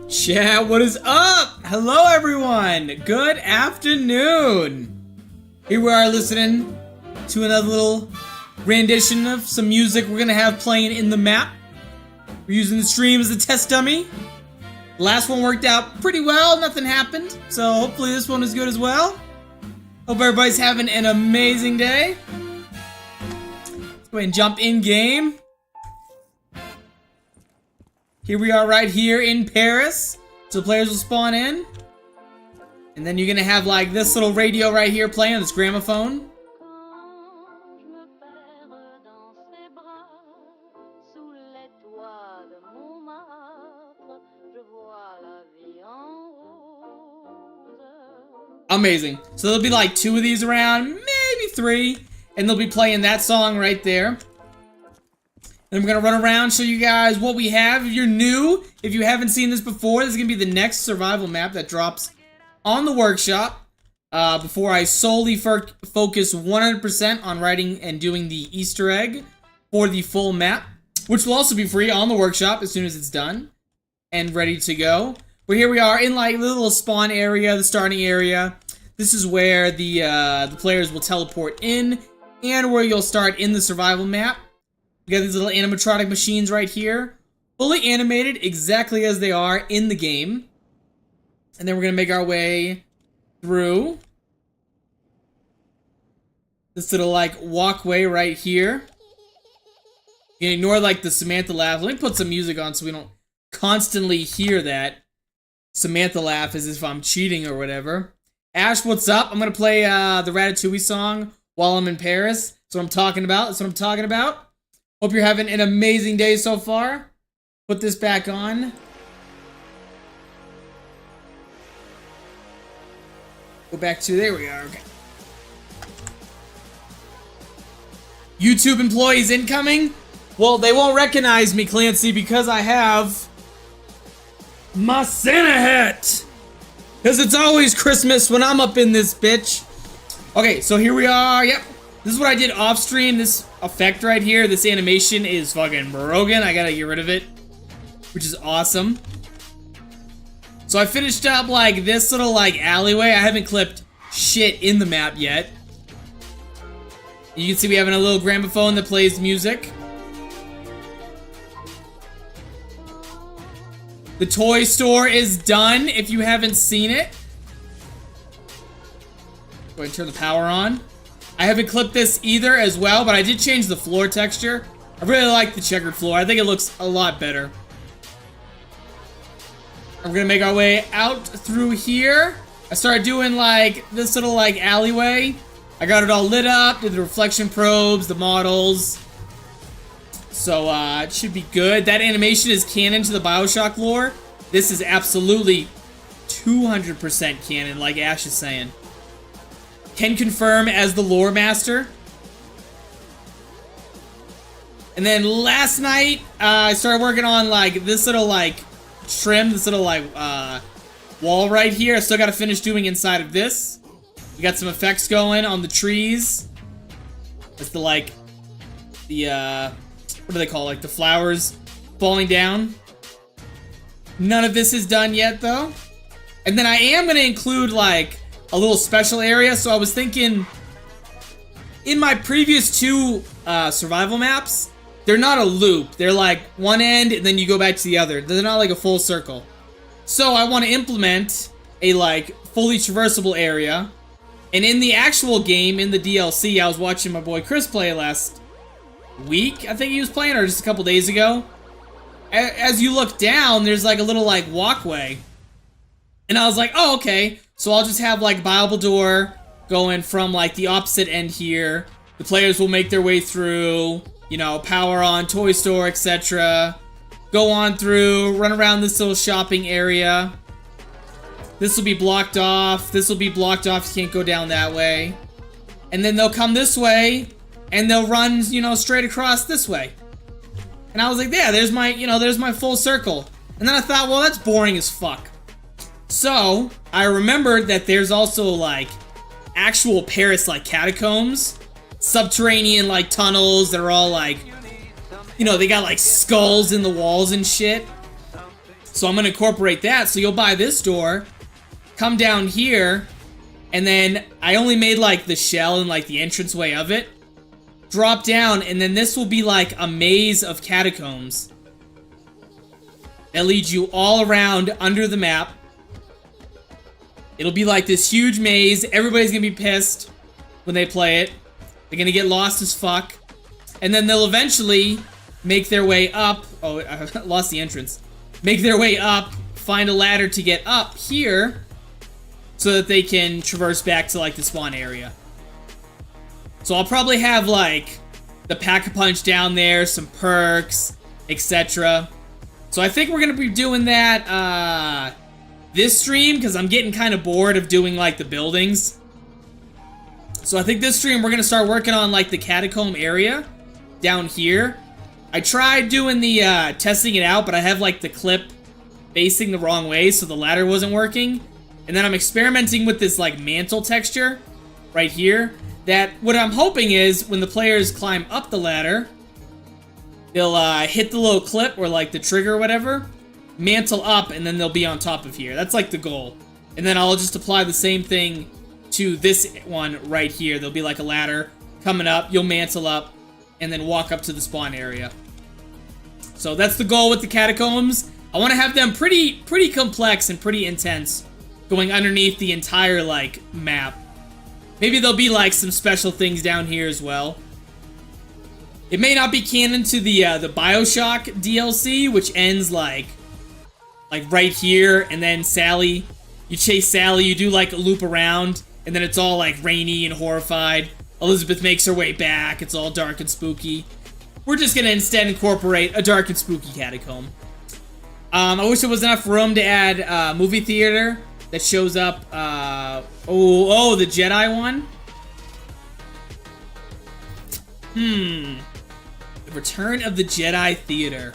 Chat, what is up? Hello everyone! Good afternoon! Here we are listening to another little rendition of some music we're gonna have playing in the map. We're using the stream as a test dummy. The last one worked out pretty well, nothing happened. So hopefully this one is good as well. Hope everybody's having an amazing day. Let's go ahead and jump in game. Here we are right here in Paris. So the players will spawn in. And then you're gonna have like this little radio right here playing, this gramophone. Amazing. So there'll be like 2 of these around, maybe 3. And they'll be playing that song right there. Then we're going to run around, show you guys what we have. If you're new, if you haven't seen this before, this is going to be the next survival map that drops on the workshop. Before I solely focus 100% on writing and doing the Easter egg for the full map. Which will also be free on the workshop as soon as it's done and ready to go. But here we are in like the little spawn area, the starting area. This is where the players will teleport in and where you'll start in the survival map. We got these little animatronic machines right here, fully animated exactly as they are in the game. And then we're gonna make our way through this little like walkway right here. You can ignore like the Samantha laugh. Let me put some music on so we don't constantly hear that Samantha laugh as if I'm cheating or whatever. Ash, what's up? I'm gonna play the Ratatouille song while I'm in Paris. That's what I'm talking about. That's what I'm talking about. Hope you're having an amazing day so far. Put this back on. Go back to, there we are, okay. YouTube employees incoming? Well, they won't recognize me, Clancy, because I have my Santa hat. Because it's always Christmas when I'm up in this bitch. Okay, so here we are, yep. This is what I did off stream. This effect right here, this animation is fucking broken. I gotta get rid of it, which is awesome. So I finished up like this little like alleyway. I haven't clipped shit in the map yet. You can see we have a little gramophone that plays music. The toy store is done if you haven't seen it. Go ahead and turn the power on. I haven't clipped this either as well, but I did change the floor texture. I really like the checkered floor. I think it looks a lot better. We're gonna make our way out through here. I started doing like this little like alleyway. I got it all lit up, did the reflection probes, the models. So it should be good. That animation is canon to the BioShock lore. This is absolutely 200% canon, like Ash is saying. Can confirm as the lore master. And then last night, I started working on like this little like trim, this little like wall right here. I still got to finish doing inside of this. We got some effects going on the trees. That's the like the what do they call it? Like the flowers falling down. None of this is done yet though. And then I am gonna include like a little special area. So I was thinking, in my previous 2 survival maps, they're not a loop. They're like one end and then you go back to the other. They're not like a full circle. So I want to implement a like fully traversable area. And in the actual game, in the DLC, I was watching my boy Chris play last week. I think he was playing, or just a couple days ago. As you look down, there's like a little like walkway. And I was like, oh, okay. So I'll just have like Door going from like the opposite end here. The players will make their way through, you know, power on, toy store, etc. Go on through, run around this little shopping area. This will be blocked off. This will be blocked off. You can't go down that way. And then they'll come this way and they'll run, you know, straight across this way. And I was like, yeah, there's my, you know, there's my full circle. And then I thought, well, that's boring as fuck. So, I remembered that there's also, like, actual Paris, like, catacombs. Subterranean, like, tunnels that are all, like, you know, they got, like, skulls in the walls and shit. So I'm gonna incorporate that. So you'll buy this door, come down here, and then I only made like the shell and like the entranceway of it. Drop down, and then this will be like a maze of catacombs that leads you all around under the map. It'll be like this huge maze. Everybody's gonna be pissed when they play it. They're gonna get lost as fuck. And then they'll eventually make their way up. Oh, I lost the entrance. Make their way up, find a ladder to get up here, so that they can traverse back to like the spawn area. So I'll probably have like the Pack-a-Punch down there, some perks, etc. So I think we're gonna be doing that this stream, because I'm getting kind of bored of doing like the buildings. So I think this stream we're gonna start working on like the catacomb area down here. I tried doing the testing it out, but I have like the clip facing the wrong way, so the ladder wasn't working. And then I'm experimenting with this like mantle texture right here. That what I'm hoping is when the players climb up the ladder, they'll hit the little clip or like the trigger or whatever, mantle up, and then they'll be on top of here. That's like the goal. And then I'll just apply the same thing to this one right here. There'll be like a ladder coming up, you'll mantle up, and then walk up to the spawn area. So that's the goal with the catacombs. I want to have them pretty complex and pretty intense, going underneath the entire like map. Maybe there'll be like some special things down here as well. It may not be canon to the BioShock DLC, which ends like right here, and then Sally, you chase Sally, you do like a loop around, and then it's all like rainy and horrified. Elizabeth makes her way back, it's all dark and spooky. We're just gonna instead incorporate a dark and spooky catacomb. I wish there was enough room to add movie theater that shows up. The Jedi one. The Return of the Jedi Theater.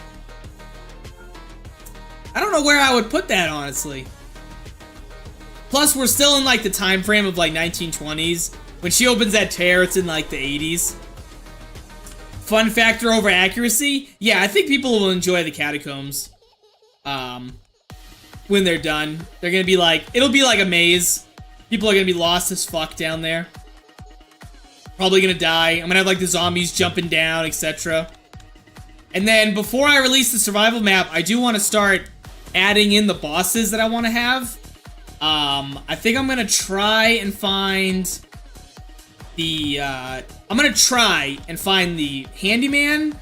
I don't know where I would put that, honestly. Plus, we're still in like the time frame of like 1920s. When she opens that tear, it's in like the 80s. Fun factor over accuracy? Yeah, I think people will enjoy the catacombs. When they're done. They're gonna be like, it'll be like a maze. People are gonna be lost as fuck down there. Probably gonna die. I'm gonna have like the zombies jumping down, etc. And then before I release the survival map, I do want to start adding in the bosses that I want to have. I think I'm gonna try and find the Handyman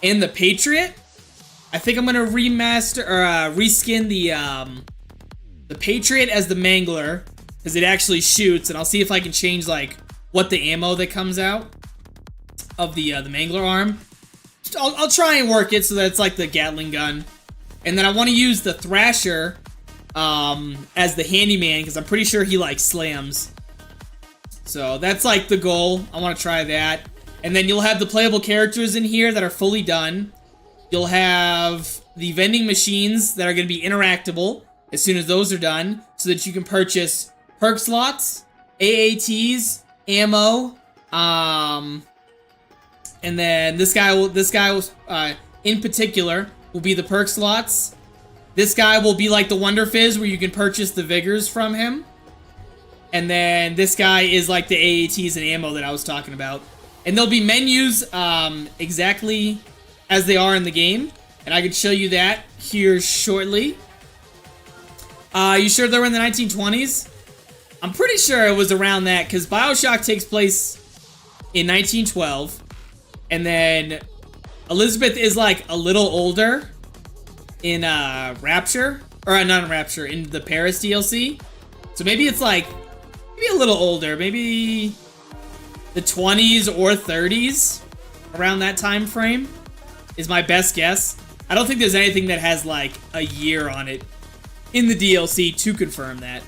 and the Patriot. I think I'm gonna remaster or reskin the Patriot as the Mangler, because it actually shoots, and I'll see if I can change like what the ammo that comes out of the Mangler arm. I'll try and work it so that it's like the Gatling gun, and then I want to use the Thrasher as the Handyman, because I'm pretty sure he like slams. So that's like the goal. I want to try that, and then you'll have the playable characters in here that are fully done. You'll have the vending machines that are going to be interactable as soon as those are done, so that you can purchase perk slots, AATs, ammo, and then this guy will in particular will be the perk slots. This guy will be like the Wonder Fizz, where you can purchase the Vigors from him. And then this guy is like the AATs and ammo that I was talking about. And there'll be menus exactly as they are in the game, and I can show you that here shortly. You sure they were in the 1920s? I'm pretty sure it was around that, because BioShock takes place in 1912, and then Elizabeth is like a little older in Rapture, or not in Rapture, in the Paris DLC. So maybe it's like, maybe a little older, maybe the 20s or 30s, around that time frame is my best guess. I don't think there's anything that has like a year on it in the DLC to confirm that.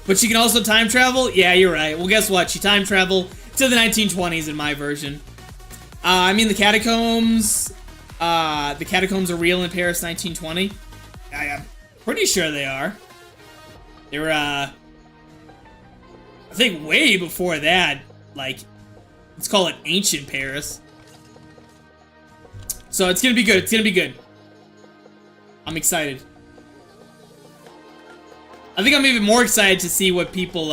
But she can also time travel? Yeah, you're right. Well, guess what? She time traveled to the 1920s in my version. I mean, the catacombs are real in Paris 1920. I'm pretty sure they are. They're, I think way before that, like, let's call it ancient Paris. So it's gonna be good. It's gonna be good. I'm excited. I think I'm even more excited to see what people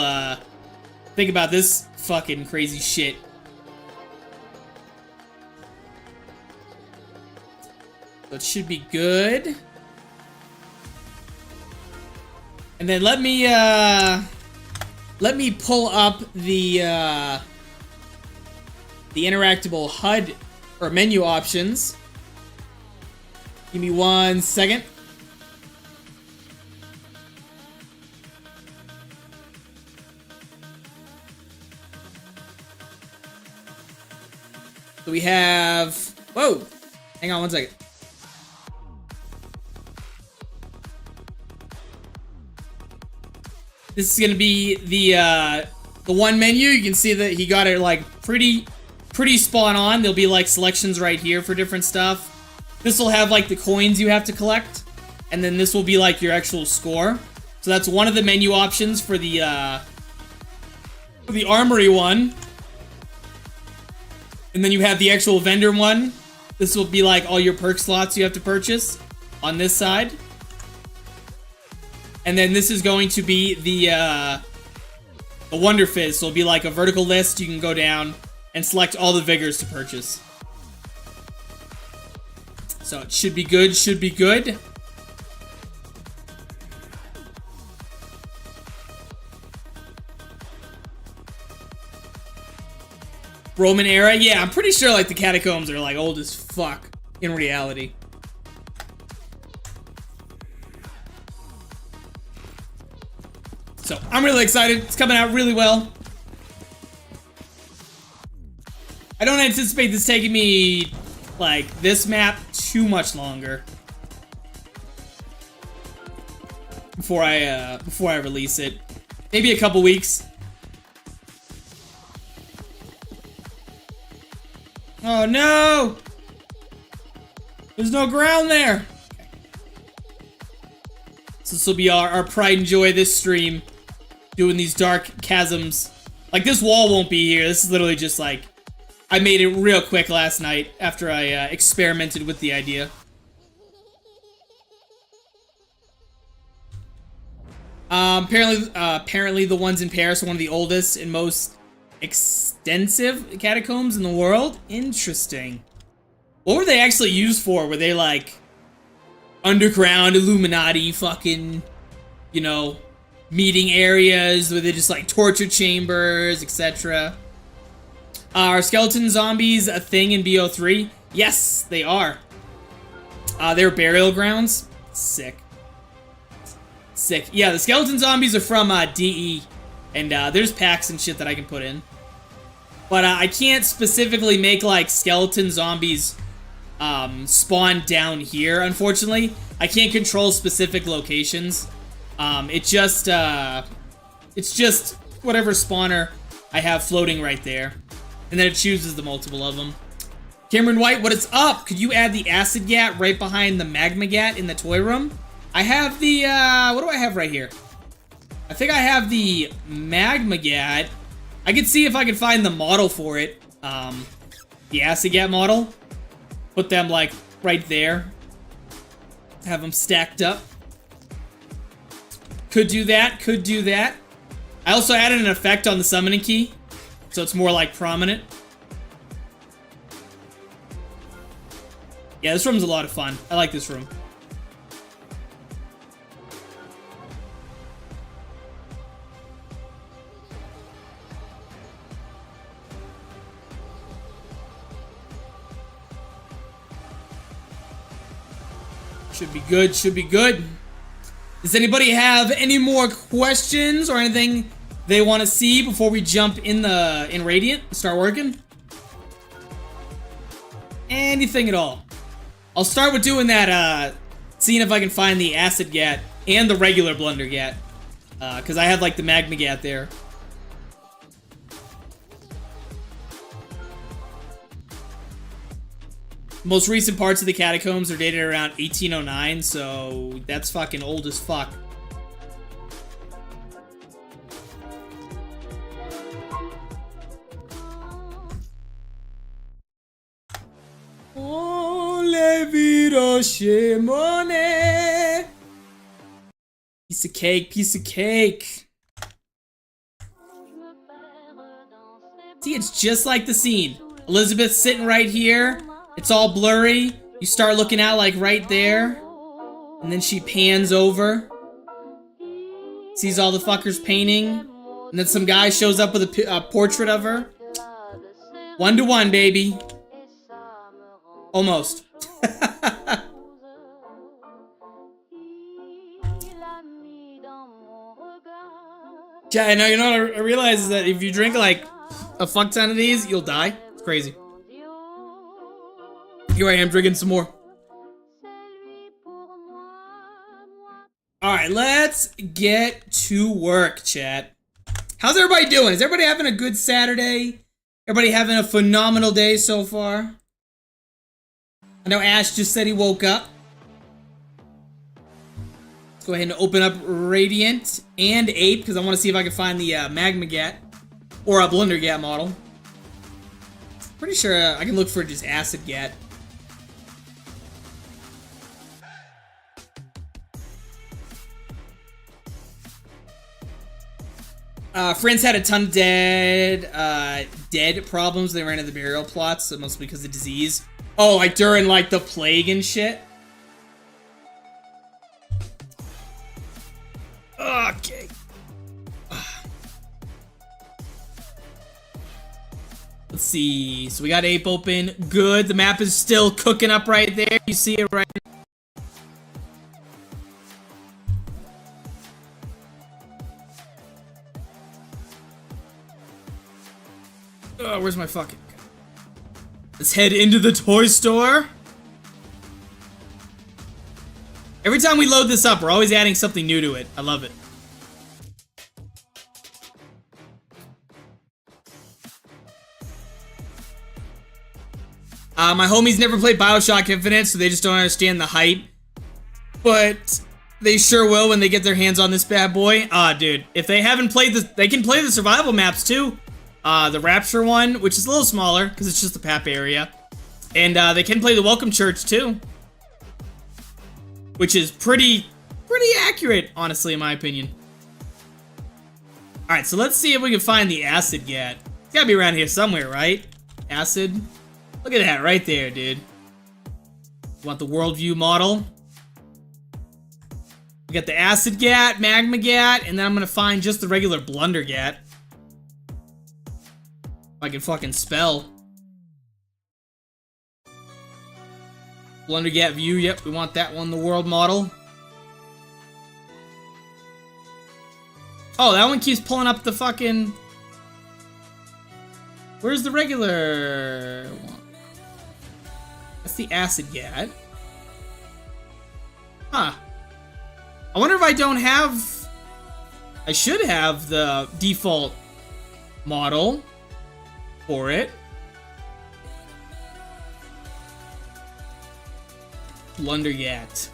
think about this fucking crazy shit. So it should be good. And then let me pull up the interactable HUD or menu options. Give me 1 second. So we have, whoa, hang on 1 second. This is gonna be the one menu. You can see that he got it like pretty spot on. There'll be like selections right here for different stuff. This will have like the coins you have to collect, and then this will be like your actual score. So that's one of the menu options for the armory one. And then you have the actual vendor one. This will be like all your perk slots you have to purchase on this side. And then this is going to be the Wonder Fizz. So it'll be like a vertical list. You can go down and select all the vigors to purchase. So it should be good, should be good. Roman era? Yeah, I'm pretty sure like the catacombs are like old as fuck in reality. So I'm really excited. It's coming out really well. I don't anticipate this taking me like this map too much longer before I release it. Maybe a couple weeks. Oh no! There's no ground there! So this will be our pride and joy this stream. Doing these dark chasms. Like this wall won't be here. This is literally just like, I made it real quick last night after I experimented with the idea. Apparently the ones in Paris are one of the oldest and most extensive catacombs in the world. Interesting. What were they actually used for? Were they like underground Illuminati fucking, you know, meeting areas? Were they just like torture chambers, etc.? Are skeleton zombies a thing in BO3? Yes, they are. They're burial grounds. Sick. Sick. Yeah, the skeleton zombies are from DE. And there's packs and shit that I can put in. But I can't specifically make like skeleton zombies spawn down here, unfortunately. I can't control specific locations. It's just whatever spawner I have floating right there. And then it chooses the multiple of them. Cameron White, what is up? Could you add the acid gat right behind the magma gat in the toy room? I have the, what do I have right here? I think I have the magma gat. I could see if I could find the model for it. The acid gat model. Put them like right there. Have them stacked up. Could do that, could do that. I also added an effect on the summoning key, so it's more like prominent. Yeah, this room's a lot of fun. I like this room. Should be good, should be good. Does anybody have any more questions or anything they want to see before we jump in Radiant and start working? Anything at all. I'll start with doing that, seeing if I can find the acid gat and the regular blunder gat. Because I have like the magma gat there. Most recent parts of the catacombs are dated around 1809, so that's fucking old as fuck. Oh, Levi Hiroshimone. Piece of cake, piece of cake. See, it's just like the scene. Elizabeth's sitting right here. It's all blurry. You start looking out like right there. And then she pans over. Sees all the fuckers painting. And then some guy shows up with a portrait of her. 1-to-1, baby. Almost. Yeah, I know, you know what I realize is that if you drink like a fuck ton of these, you'll die. It's crazy. Here I am drinking some more. Alright, let's get to work, chat. How's everybody doing? Is everybody having a good Saturday? Everybody having a phenomenal day so far? I know Ash just said he woke up. Let's go ahead and open up Radiant and Ape, because I want to see if I can find the Magma Gat or a Blunder Gat model. Pretty sure I can look for just Acid Gat. Friends had a ton of dead problems. They ran into the burial plots, so mostly because of disease. Oh, like during like the plague and shit. Okay. Let's see. So we got Ape open. Good. The map is still cooking up right there. You see it right now. Where's my fucking... Let's head into the toy store. Every time we load this up, we're always adding something new to it. I love it. My homies never played BioShock Infinite, so they just don't understand the hype. But they sure will when they get their hands on this bad boy. Dude, if they haven't played this, they can play the survival maps too. The Rapture one, which is a little smaller, because it's just the PAP area. And they can play the Welcome Church too. Which is pretty accurate, honestly, in my opinion. Alright, so let's see if we can find the Acid Gat. It's gotta be around here somewhere, right? Acid. Look at that right there, dude. Want the Worldview model? We got the Acid Gat, Magma Gat, and then I'm gonna find just the regular Blunder Gat. If I can fucking spell. Blunder Gat view, yep, we want that one, the world model. Oh, that one keeps pulling up the fucking... Where's the regular one? That's the Acid Gat. Huh. I wonder if I don't have... I should have the default model for it. Blunder Gat.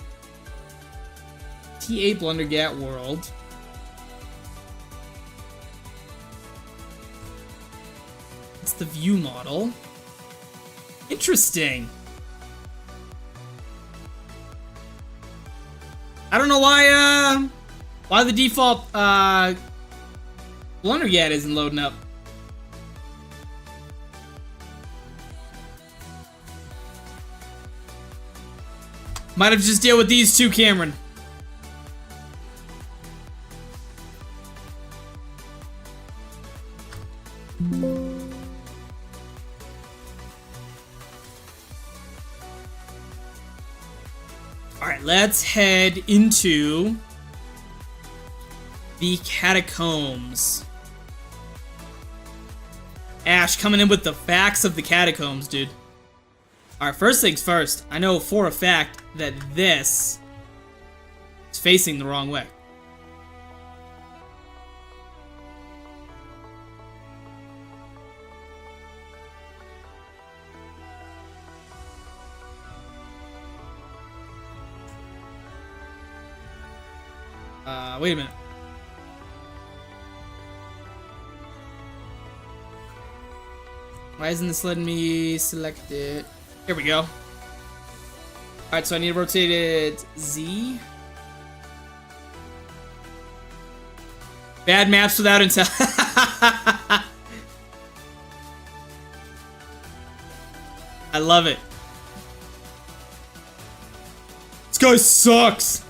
TA Blunder Gat World. It's the view model. Interesting. I don't know why the default Blunder Gat isn't loading up. Might have just dealt with these two, Cameron. Alright, let's head into the catacombs. Ash coming in with the facts of the catacombs, dude. Alright, first things first, I know for a fact that this is facing the wrong way. Wait a minute. Why isn't this letting me select it? Here we go. Alright, so I need to rotate it Z. Bad maps without intel. I love it. This guy sucks.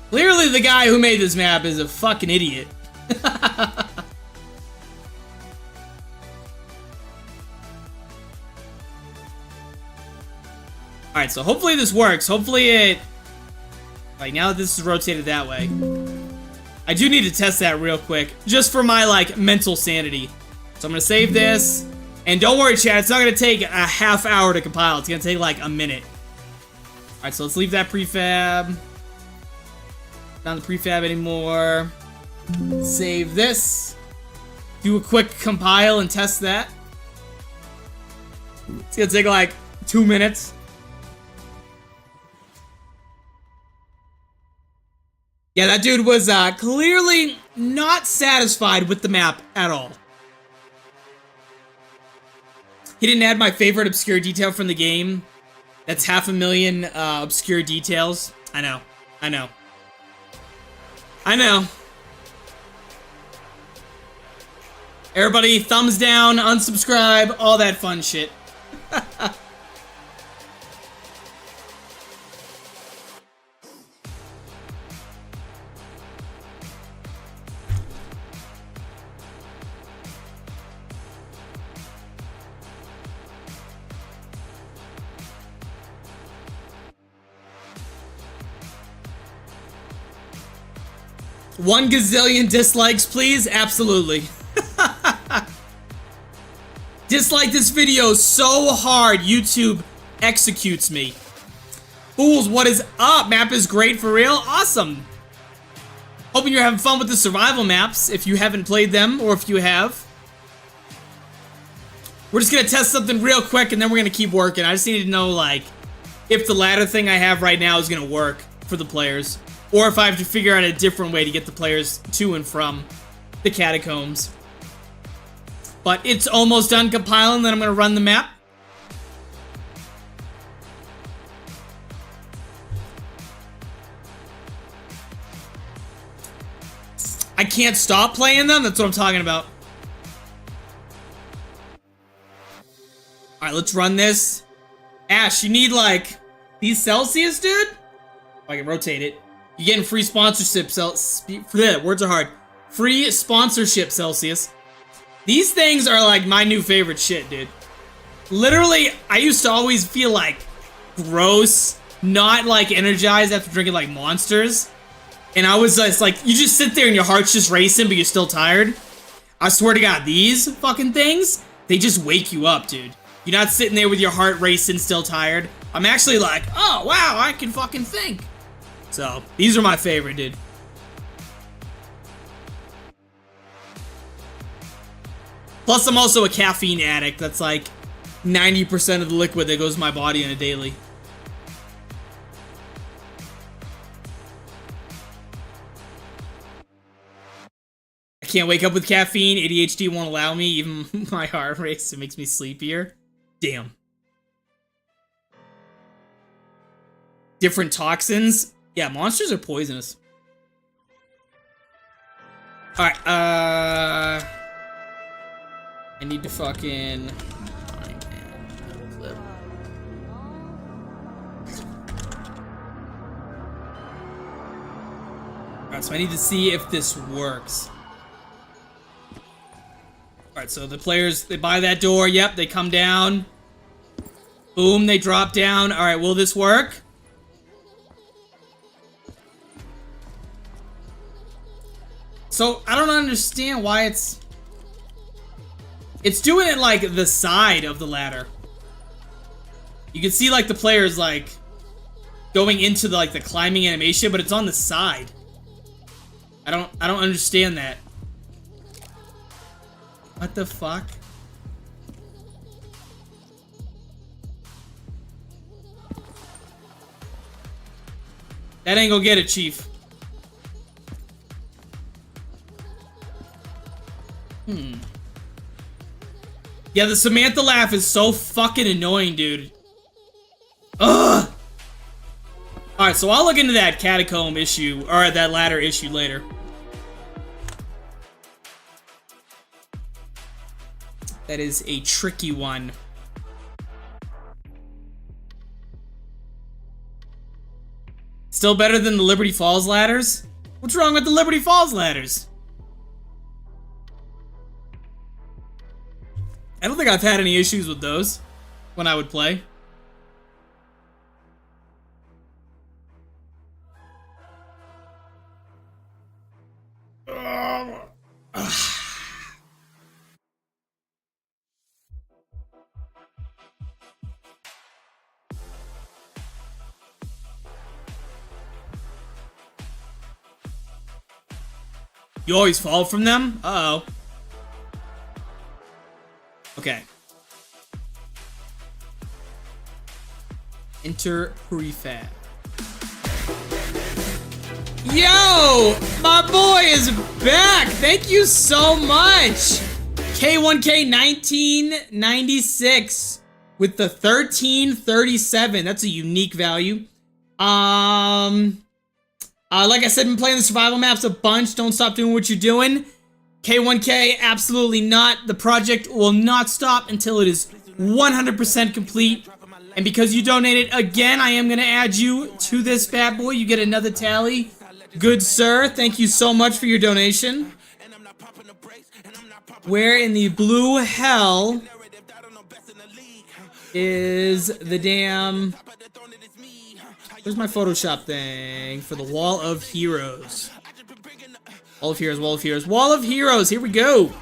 Clearly the guy who made this map is a fucking idiot. Alright, so hopefully this works. Hopefully it... Like, now that this is rotated that way. I do need to test that real quick. Just for my, like, mental sanity. So I'm gonna save this. And don't worry, chat. It's not gonna take a half hour to compile. It's gonna take, like, a minute. Alright, so let's leave that prefab. Not the prefab anymore. Save this. Do a quick compile and test that. It's gonna take, like, 2 minutes. Yeah, that dude was clearly not satisfied with the map at all. He didn't add my favorite obscure detail from the game. That's 500,000 obscure details. I know. I know. I know. Everybody, thumbs down, unsubscribe, all that fun shit. One gazillion dislikes, please? Absolutely. Dislike this video so hard, YouTube executes me. Fools, what is up? Map is great for real? Awesome. Hoping you're having fun with the survival maps, if you haven't played them, or if you have. We're just gonna test something real quick, and then we're gonna keep working. I just need to know, like, if the ladder thing I have right now is gonna work for the players. Or if I have to figure out a different way to get the players to and from the catacombs. But it's almost done compiling, then I'm going to run the map. I can't stop playing them, that's what I'm talking about. Alright, let's run this. Ash, you need, like, these Celsius, dude? If I can rotate it. You're getting free sponsorship, words are hard. Free sponsorship, Celsius. These things are like my new favorite shit, dude. Literally, I used to always feel like gross, not like energized after drinking like Monsters. And I was just like, you just sit there and your heart's just racing, but you're still tired. I swear to God, these fucking things, they just wake you up, dude. You're not sitting there with your heart racing, still tired. I'm actually like, oh, wow, I can fucking think. So, these are my favorite, dude. Plus, I'm also a caffeine addict. That's like 90% of the liquid that goes in my body on a daily. I can't wake up with caffeine. ADHD won't allow me. Even my heart race, it makes me sleepier. Damn. Different toxins. Yeah, monsters are poisonous. Alright, I need to fucking find that clip. Alright, so I need to see if this works. Alright, so the players, they buy that door. Yep, they come down. Boom, they drop down. Alright, will this work? So, I don't understand why it's doing it, like, the side of the ladder. You can see, like, the players, like, going into the, like, the climbing animation, but it's on the side. I don't understand that. What the fuck? That ain't gonna get it, Chief. Yeah, the Samantha laugh is so fucking annoying, dude. Ugh! Alright, so I'll look into that catacomb issue, or that ladder issue later. That is a tricky one. Still better than the Liberty Falls ladders? What's wrong with the Liberty Falls ladders? I don't think I've had any issues with those when I would play. You always fall from them? Uh-oh. Okay. Enter prefab. Yo! My boy is back! Thank you so much! K1K 1996 with the 1337. That's a unique value. Like I said, been playing the survival maps a bunch. Don't stop doing what you're doing. K1K, absolutely not. The project will not stop until it is 100% complete. And because you donated again, I am going to add you to this bad boy. You get another tally. Good sir, thank you so much for your donation. Where in the blue hell is the damn... Where's my Photoshop thing for the Wall of Heroes? Wall of Heroes, Wall of Heroes, Wall of Heroes, here we go!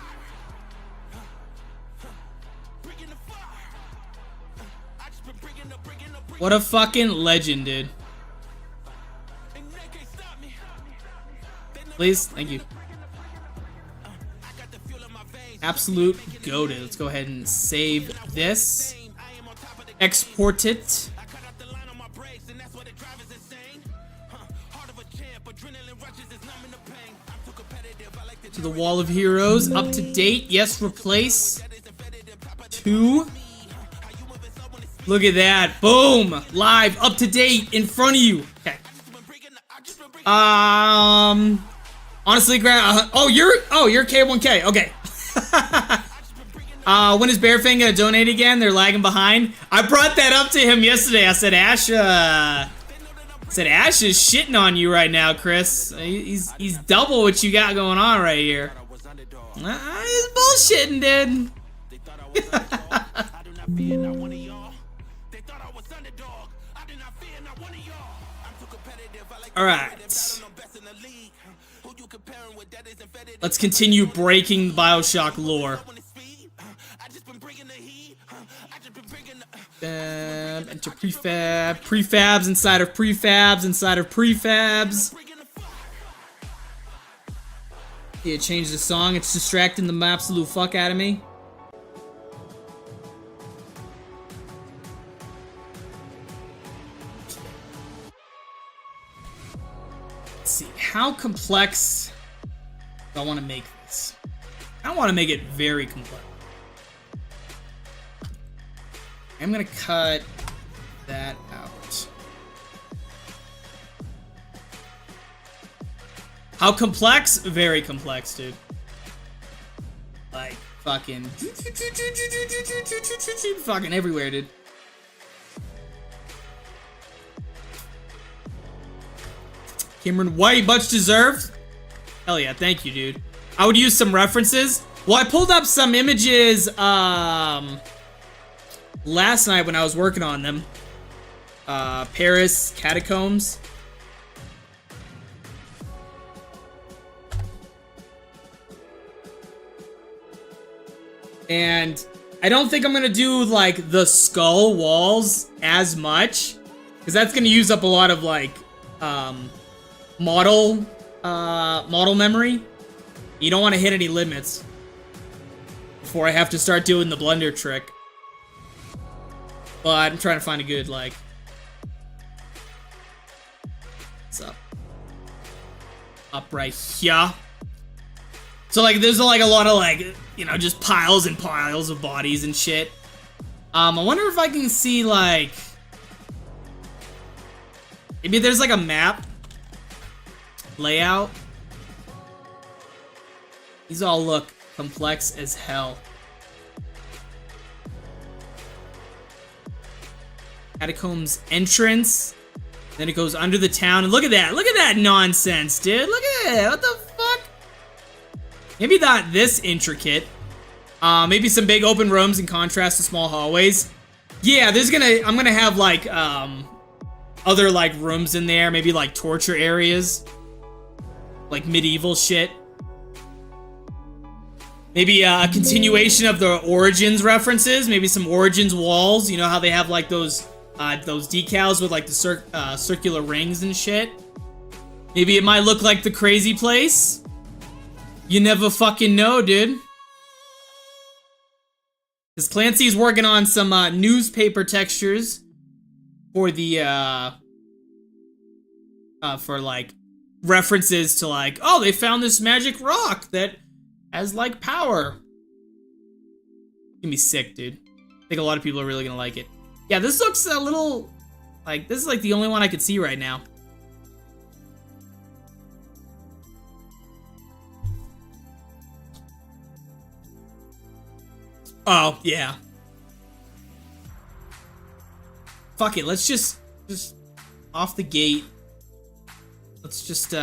What a fucking legend, dude. Please, thank you. Absolute goated. Let's go ahead and save this. Export it. To the Wall of Heroes. Up to date. Yes, replace. 2. Look at that. Boom. Live. Up to date. In front of you. Okay. Honestly, Grant. Oh, you're K1K. Okay. When is Bearfang gonna donate again? They're lagging behind. I brought that up to him yesterday. I said, Ash is shitting on you right now, Chris. He's double what you got going on right here. He's bullshitting, dude. Alright. Let's continue breaking BioShock lore. Enter prefab. Prefabs inside of prefabs inside of prefabs. Yeah, change the song. It's distracting the absolute fuck out of me. Let's see. How complex do I want to make this? I want to make it very complex. I'm gonna cut that out. How complex? Very complex, dude. Like, fucking... fucking everywhere, dude. Cameron White, much deserved. Hell yeah, thank you, dude. I would use some references. Well, I pulled up some images, last night when I was working on them. Paris catacombs. And I don't think I'm gonna do like the skull walls as much, because that's gonna use up a lot of like model memory. You don't want to hit any limits before I have to start doing the blender trick. But I'm trying to find a good, like... What's up? Up right here. So like there's like a lot of like, you know, just piles and piles of bodies and shit. I wonder if I can see like maybe there's like a map layout. These all look complex as hell. Catacombs entrance. Then it goes under the town. And look at that. Look at that nonsense, dude. Look at it. What the fuck? Maybe not this intricate. Maybe some big open rooms in contrast to small hallways. Yeah, I'm gonna have like other like rooms in there, maybe like torture areas. Like medieval shit. Maybe a continuation of the Origins references, maybe some Origins walls, you know how they have like those decals with like the circular rings and shit. Maybe it might look like the crazy place. You never fucking know, dude. Because Clancy's working on some newspaper textures for the for like references to like, oh, they found this magic rock that has like power. It's gonna be sick, dude. I think a lot of people are really gonna like it. Yeah, this looks a little like this is like the only one I could see right now. Oh, yeah. Fuck it, let's just off the gate. Let's just do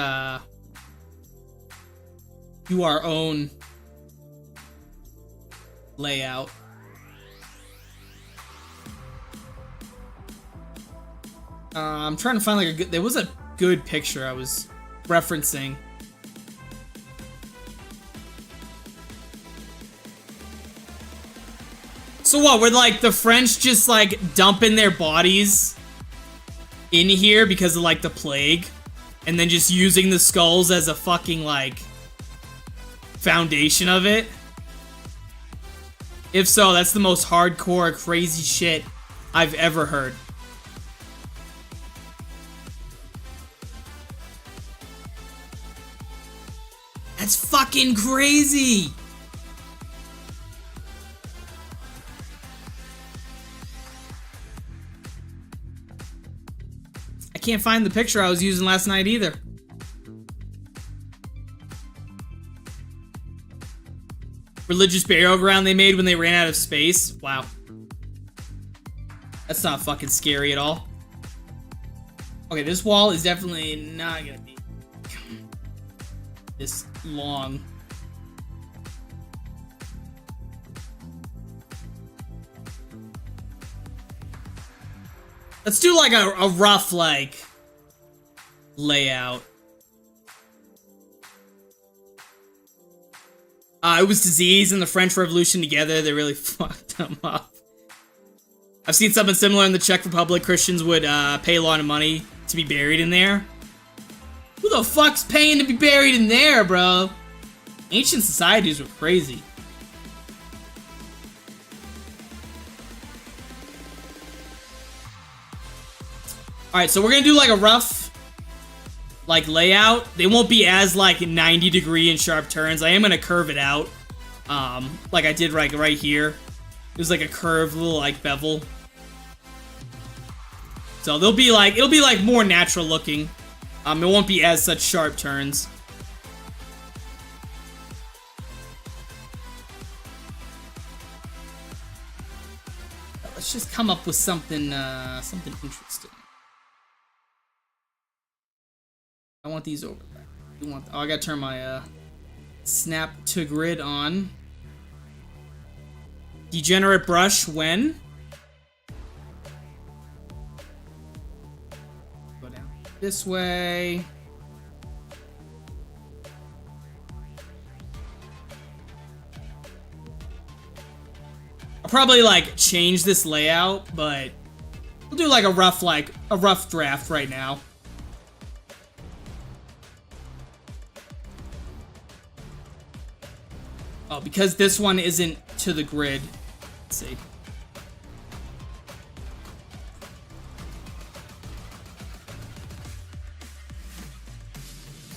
our own layout. I'm trying to find like a good, there was a good picture I was referencing. So what, were like the French just like dumping their bodies in here because of like the plague? And then just using the skulls as a fucking like foundation of it? If so, that's the most hardcore, crazy shit I've ever heard. That's fucking crazy! I can't find the picture I was using last night either. Religious burial ground they made when they ran out of space. Wow. That's not fucking scary at all. Okay, this wall is definitely not gonna be this long. Let's do like a rough like layout. It was disease and the French Revolution together. They really fucked them up. I've seen something similar in the Czech Republic. Christians would pay a lot of money to be buried in there. Who the fuck's paying to be buried in there, bro? Ancient societies were crazy. Alright, so we're gonna do like a rough like layout. They won't be as like 90-degree and sharp turns. I am gonna curve it out. Like I did right here. There's like a curved little like bevel. So they'll be like, it'll be like more natural looking. It won't be as such sharp turns. Let's just come up with something something interesting. I want these over there. Oh, I gotta turn my snap to grid on. Degenerate brush when? Go down this way. I'll probably like change this layout, but we'll do like a rough draft right now. Oh, because this one isn't to the grid. Let's see.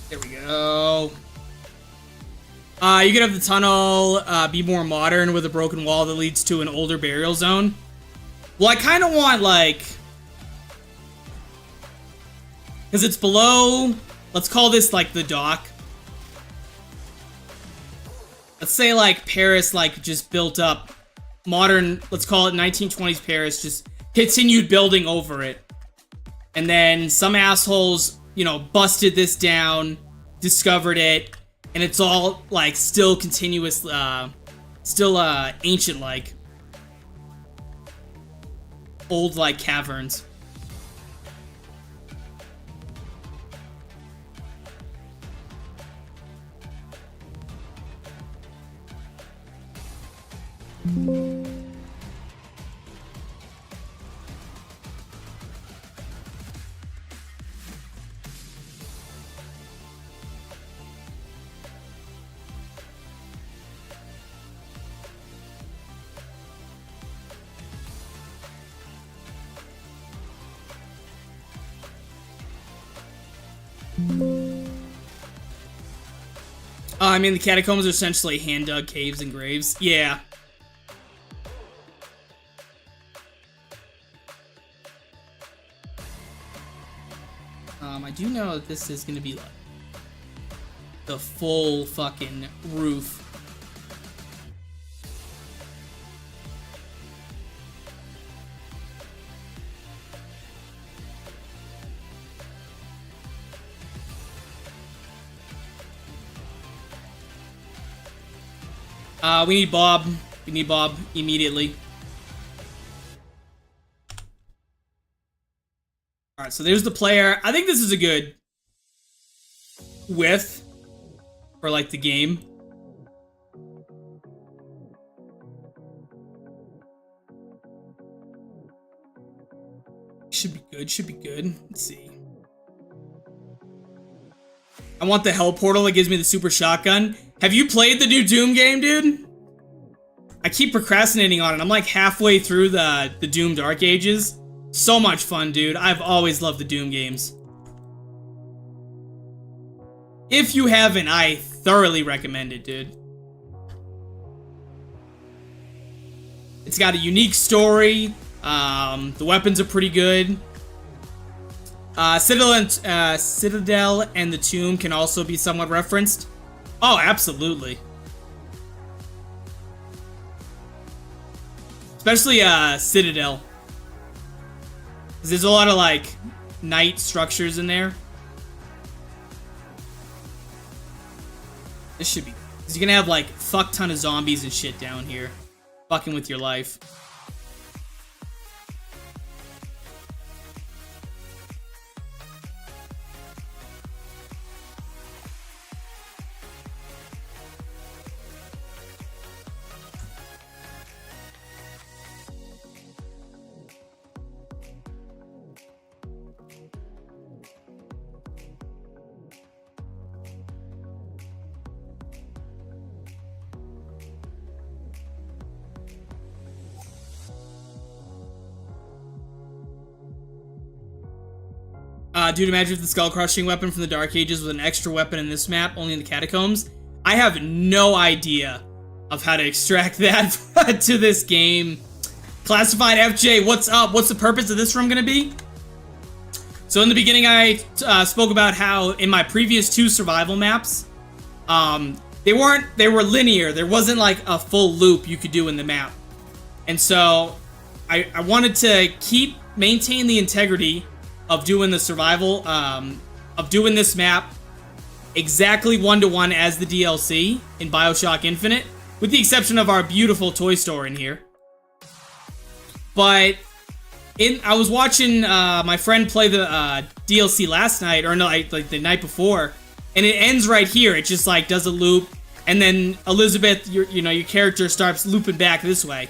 There we go. You could have the tunnel be more modern with a broken wall that leads to an older burial zone. Well, I kind of want, like... Because it's below... Let's call this, like, the dock. Let's say, like, Paris, like, just built up modern... Let's call it 1920s Paris, just continued building over it. And then some assholes, you know, busted this down, discovered it, and it's all, like, still continuous, still, ancient-like. Old, like, caverns. I mean, the catacombs are essentially hand-dug caves and graves. Yeah. I do know that this is gonna be like the full fucking roof. We need Bob. We need Bob immediately. Alright, so there's the player. I think this is a good width for, like, the game. Should be good, should be good. Let's see. I want the hell portal that gives me the super shotgun. Have you played the new Doom game, dude? I keep procrastinating on it. I'm like halfway through the Doom Dark Ages. So much fun, dude. I've always loved the Doom games. If you haven't, I thoroughly recommend it, dude. It's got a unique story. The weapons are pretty good. Citadel and the Tomb can also be somewhat referenced. Oh, absolutely. Especially Citadel. Because there's a lot of, like, night structures in there. This should be... Because you're gonna have, like, fuck ton of zombies and shit down here. Fucking with your life. Dude, imagine if the skull-crushing weapon from the Dark Ages was an extra weapon in this map, only in the catacombs. I have no idea of how to extract that to this game. Classified FJ, what's up? What's the purpose of this room gonna be? So in the beginning, I spoke about how in my previous 2 survival maps, they were linear. There wasn't like a full loop you could do in the map. And so I wanted to maintain the integrity of doing the survival, of doing this map exactly 1-to-1 as the DLC in BioShock Infinite, with the exception of our beautiful toy store in here. But I was watching my friend play the DLC last night, or no, like the night before, and it ends right here. It just like does a loop, and then Elizabeth, your character starts looping back this way.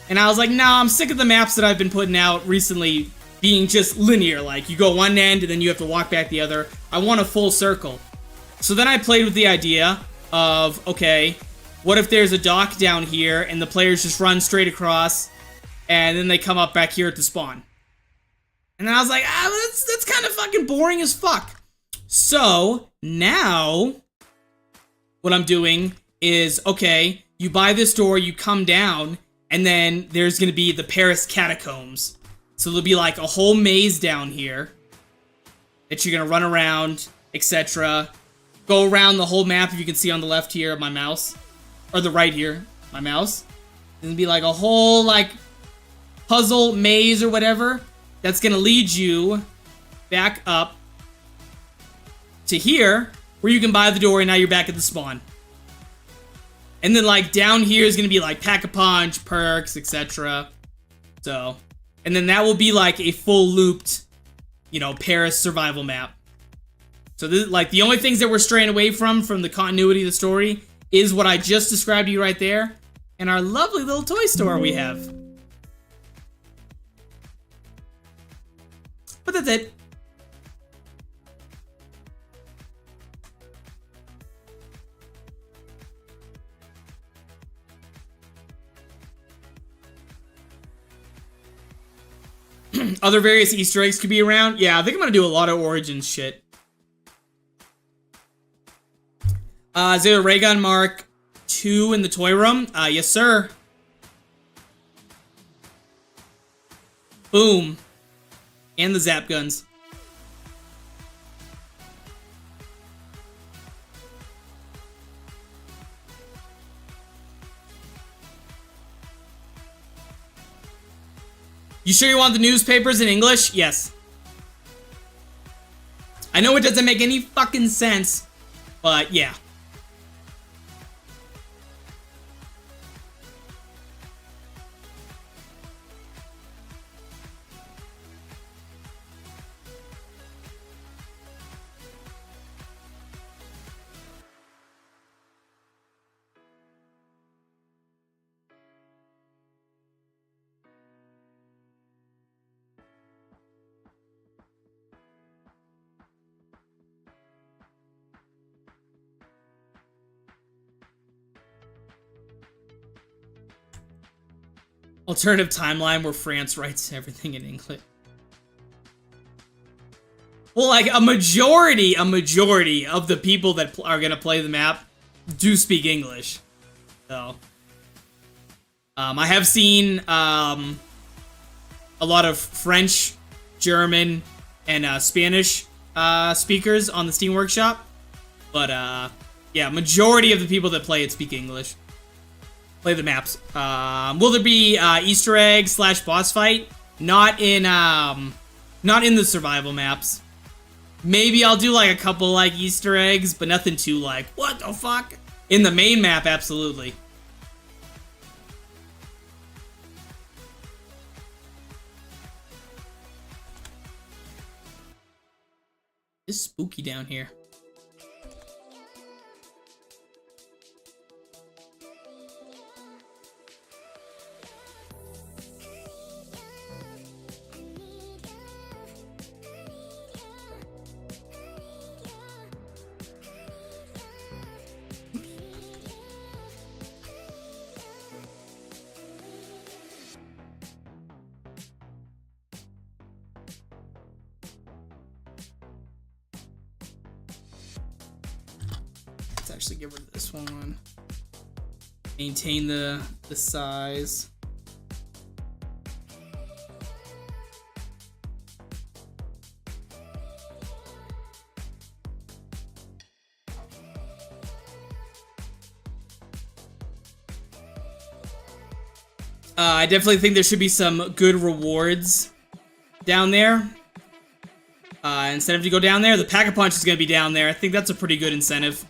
And I was like, no, I'm sick of the maps that I've been putting out recently being just linear, like you go one end and then you have to walk back the other. I want a full circle. So then I played with the idea of, okay, what if there's a dock down here and the players just run straight across and then they come up back here at the spawn? And then I was like, that's kind of fucking boring as fuck. So now what I'm doing is, okay, you buy this door, you come down, and then there's gonna be the Paris catacombs. So there'll be like a whole maze down here that you're gonna run around, etc. Go around the whole map, if you can see on the left here of my mouse, or the right here, my mouse. It'll be like a whole like puzzle maze or whatever that's gonna lead you back up to here, where you can buy the door and now you're back at the spawn. And then like down here is gonna be like pack-a-punch, perks, etc. So, and then that will be like a full looped, you know, Paris survival map. So this, like, the only things that we're straying away from the continuity of the story is what I just described to you right there, and our lovely little toy store we have. But that's it. Other various Easter eggs could be around. Yeah, I think I'm gonna do a lot of Origins shit. Is there a Ray Gun Mark II in the toy room? Yes, sir. Boom. And the zap guns. You sure you want the newspapers in English? Yes. I know it doesn't make any fucking sense, but yeah. Alternative timeline where France writes everything in English. Well, like, a majority of the people that are gonna play the map do speak English. So, I have seen, a lot of French, German, and, Spanish, speakers on the Steam Workshop. But, yeah, majority of the people that play it speak English. Play the maps. Will there be Easter egg / boss fight? Not in the survival maps. Maybe I'll do like a couple like Easter eggs, but nothing too like, what the fuck? In the main map, absolutely. It's spooky down here. Let's actually get rid of this one. Maintain the size. I definitely think there should be some good rewards down there. Instead of to go down there, the Pack-a-Punch is going to be down there. I think that's a pretty good incentive.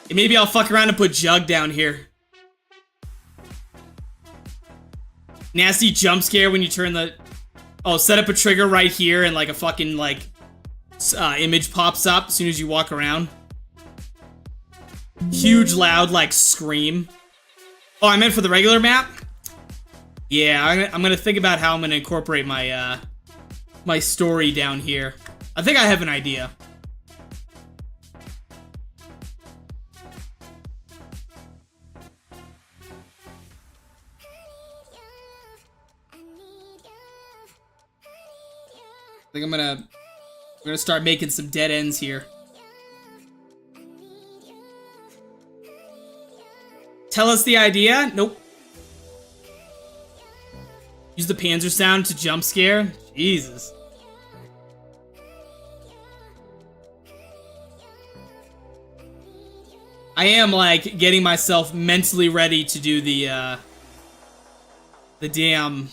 And maybe I'll fuck around and put Jug down here. Nasty jump scare when you turn the... Oh, set up a trigger right here and like a fucking like image pops up as soon as you walk around. Huge loud like scream. Oh, I meant for the regular map? Yeah, I'm gonna think about how I'm gonna incorporate my my story down here. I think I have an idea. I think I'm gonna start making some dead ends here. Tell us the idea? Nope. Use the Panzer sound to jump scare? Jesus. I am, like, getting myself mentally ready to do the damn,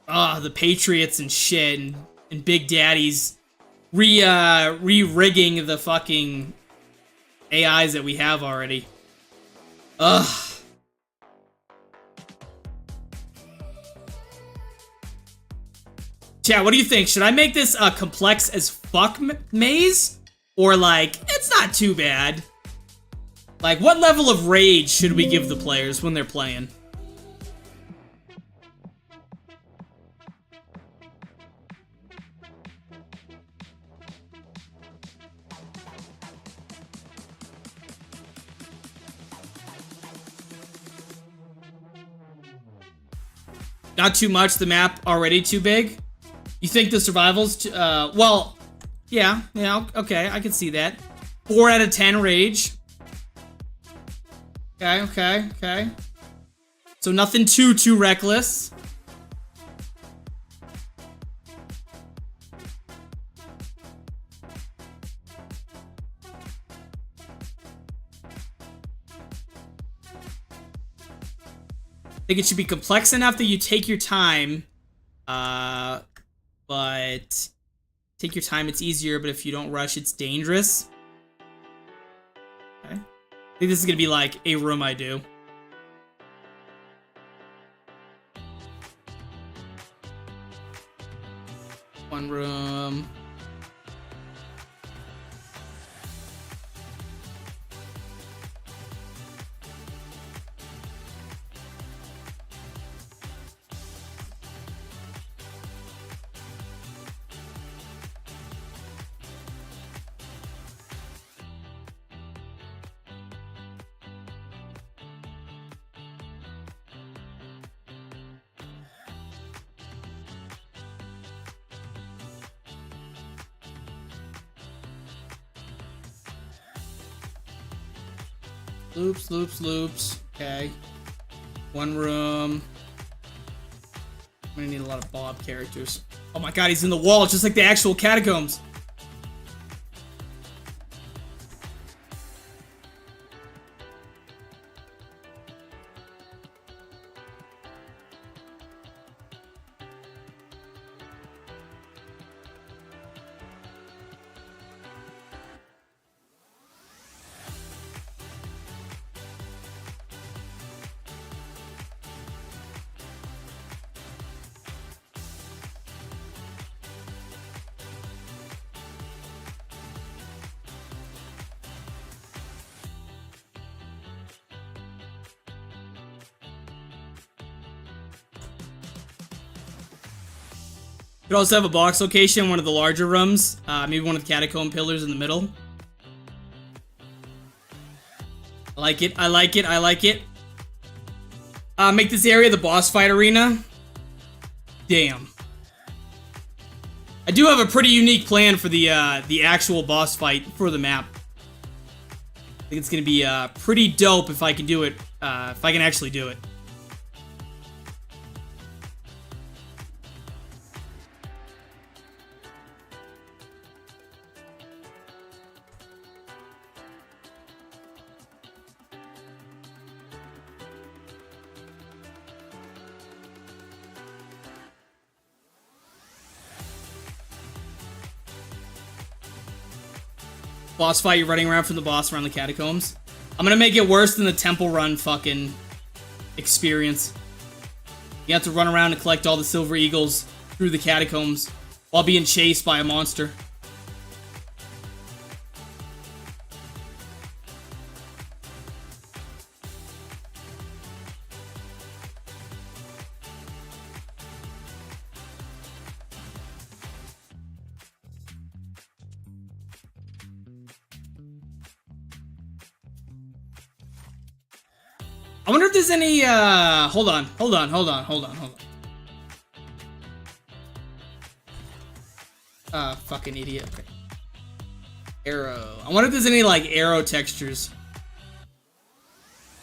the Patriots and shit, and Big Daddy's re-rigging the fucking AIs that we have already. Ugh. Chat, what do you think? Should I make this a complex as fuck maze? Or, like, it's not too bad? Like, what level of rage should we give the players when they're playing? Not too much, the map already too big? You think the survival's well, yeah, okay, I can see that. 4 out of 10 rage. Okay. So nothing too reckless. I think it should be complex enough that you take your time, but take your time, it's easier, but if you don't rush, it's dangerous. Okay. I think this is gonna be like a room I do. One room. Loops. Okay. One room. I'm gonna need a lot of Bob characters. Oh my god, he's in the wall, just like the actual catacombs. Could also have a box location in one of the larger rooms. Maybe one of the catacomb pillars in the middle. I like it. Make this area the boss fight arena. Damn. I do have a pretty unique plan for the actual boss fight for the map. I think it's gonna be pretty dope if I can do it. If I can actually do it. Boss fight, you're running around from the boss around the catacombs. I'm gonna make it worse than the Temple Run fucking experience. You have to run around and collect all the silver eagles through the catacombs while being chased by a monster. I wonder if there's any, hold on. Fucking idiot. Okay. Arrow. I wonder if there's any, like, arrow textures.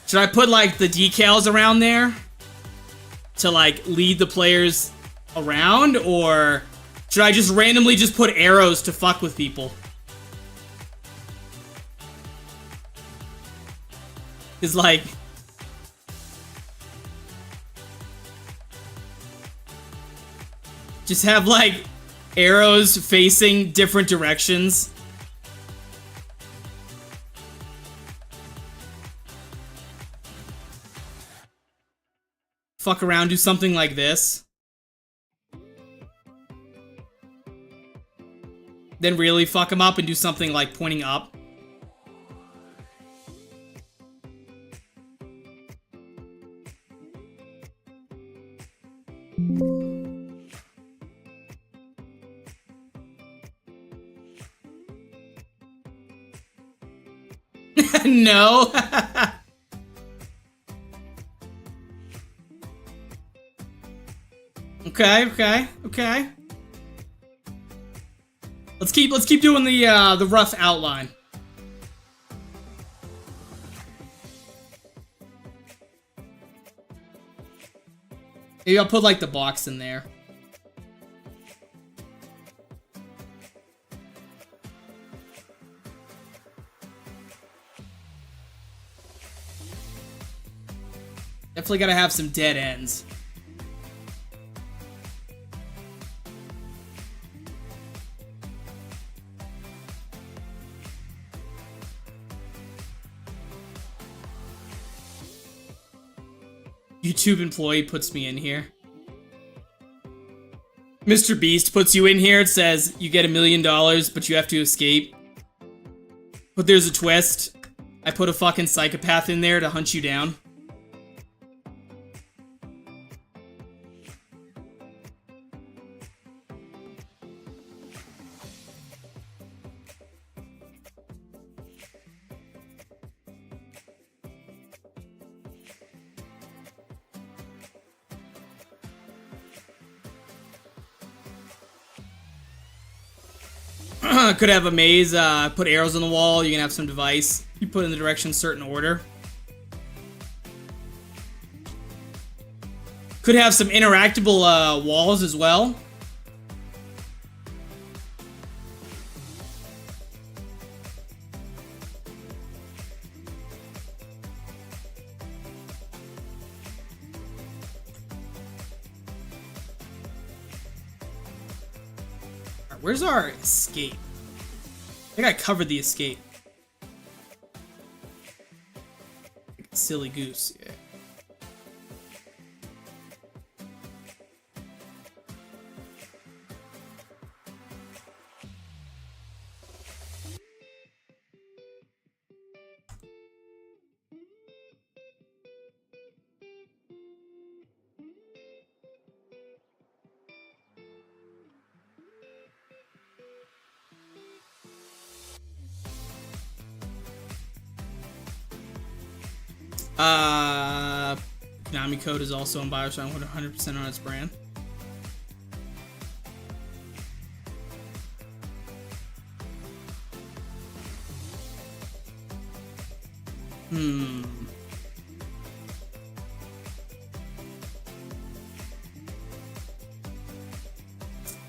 Should I put, like, the decals around there to, like, lead the players around? Or should I just randomly just put arrows to fuck with people? It's like... just have, like, arrows facing different directions. Fuck around, do something like this. Then really fuck him up and do something like pointing up. No. Okay. Let's keep doing the rough outline. Maybe I'll put like the box in there. Definitely gotta have some dead ends. YouTube employee puts me in here. Mr. Beast puts you in here. It says you get $1 million, but you have to escape. But there's a twist. I put a fucking psychopath in there to hunt you down. Could have a maze, put arrows on the wall, you can have some device. You put in the direction certain order. Could have some interactable walls as well. Alright, where's our escape? I think I covered the escape. Silly goose, yeah. Konami code is also in BioShock 100% on its brand.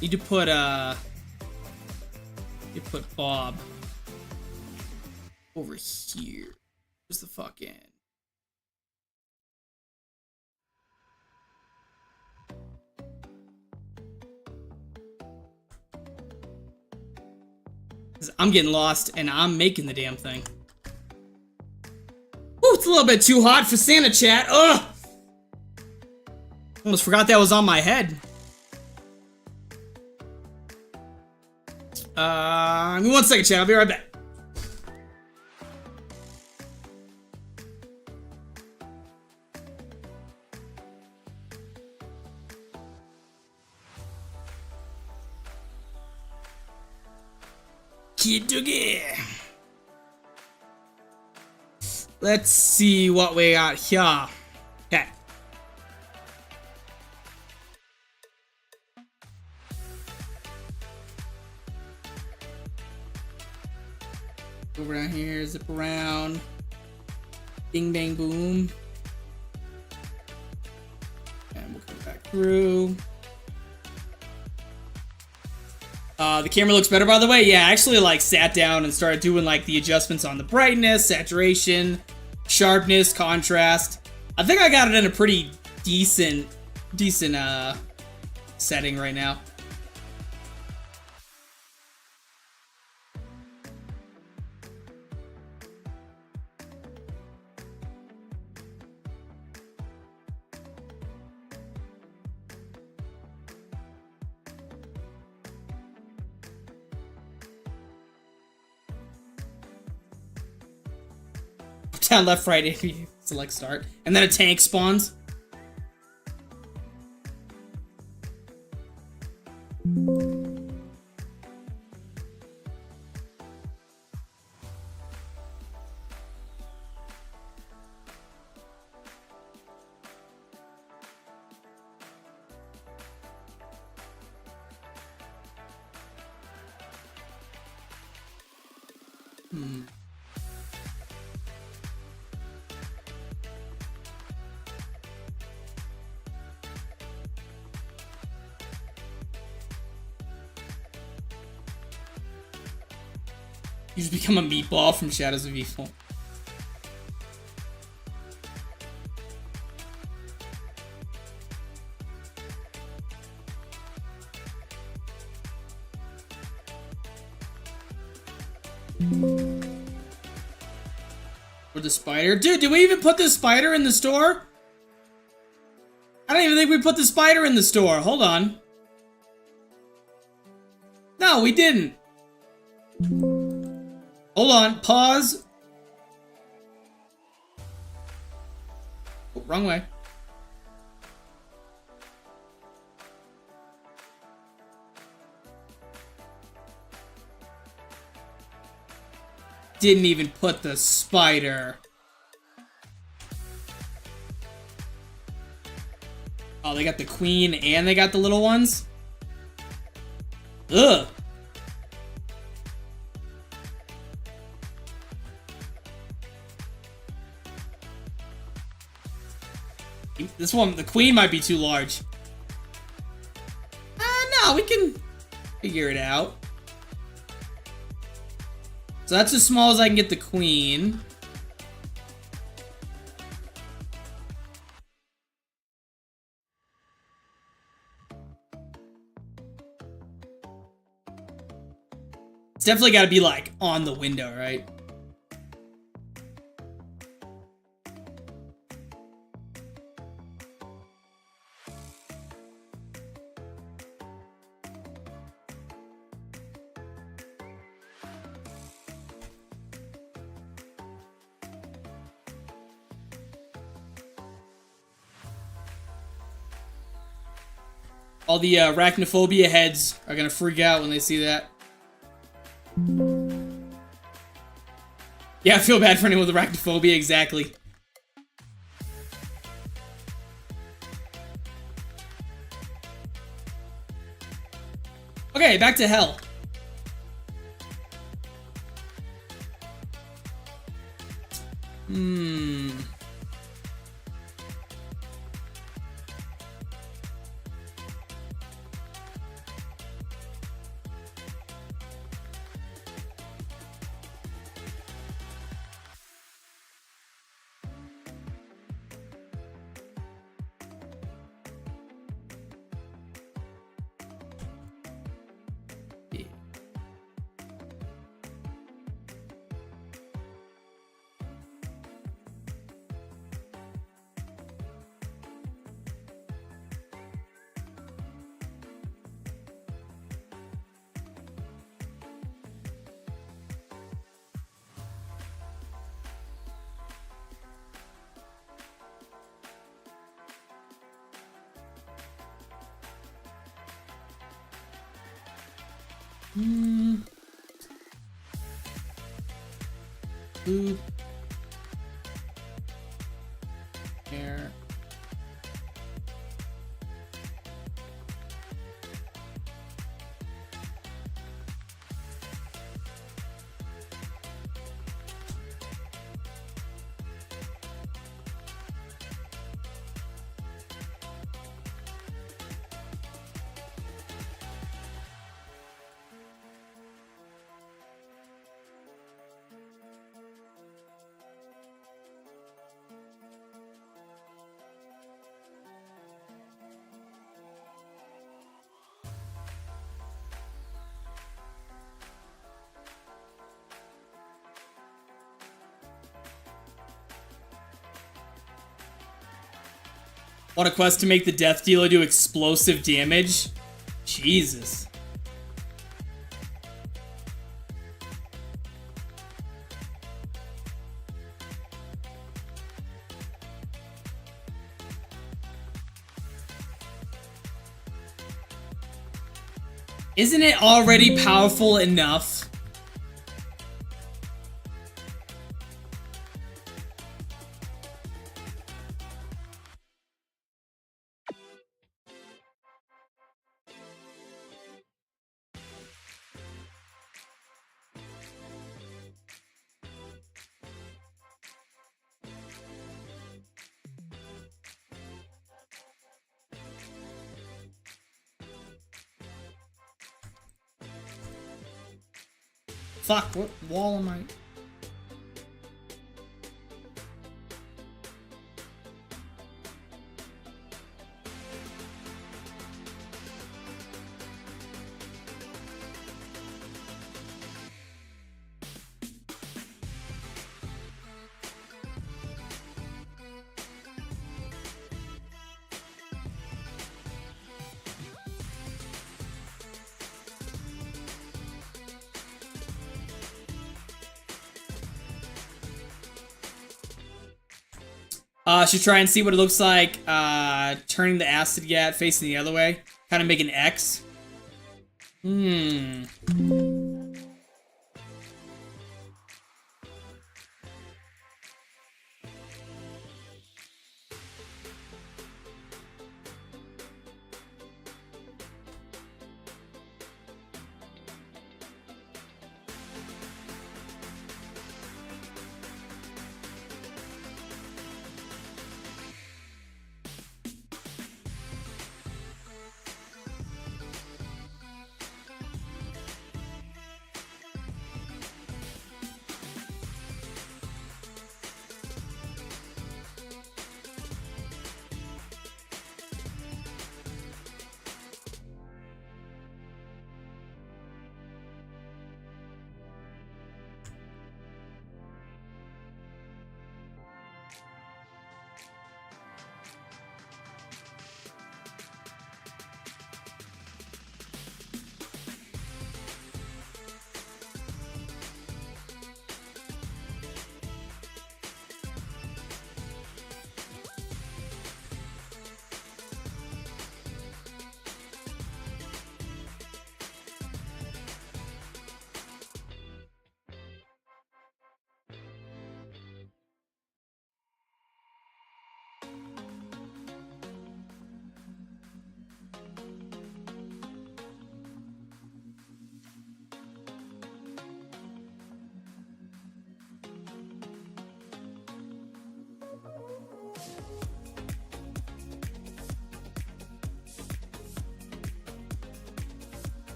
Need to put Bob over here. Where's the fucking... I'm getting lost and I'm making the damn thing. Ooh, it's a little bit too hot for Santa chat. Ugh! Almost forgot that was on my head. Give me 1 second, chat. I'll be right back. Let's see what we got here. Okay. Go around here, zip around. Bing, bang, boom. And we'll come back through. The camera looks better, by the way. Yeah, I actually like sat down and started doing like the adjustments on the brightness, saturation, sharpness, contrast. I think I got it in a pretty decent setting right now. Down, left, right if you select start. And then a tank spawns. You just become a meatball from Shadows of Evil. Or the spider. Dude, did we even put the spider in the store? I don't even think we put the spider in the store. Hold on. No, we didn't. Hold on, pause. Oh, wrong way. Didn't even put the spider. Oh, they got the queen and they got the little ones? Ugh. This one, the queen might be too large. No, we can figure it out. So that's as small as I can get the queen. It's definitely got to be like on the window, right? All the arachnophobia heads are gonna freak out when they see that. Yeah, I feel bad for anyone with arachnophobia, exactly. Okay, back to hell. Boop. Here. On a quest to make the death dealer do explosive damage? Jesus. Isn't it already powerful enough? Fuck, what wall am I? Should try and see what it looks like, turning the acid gat facing the other way. Kind of make an X.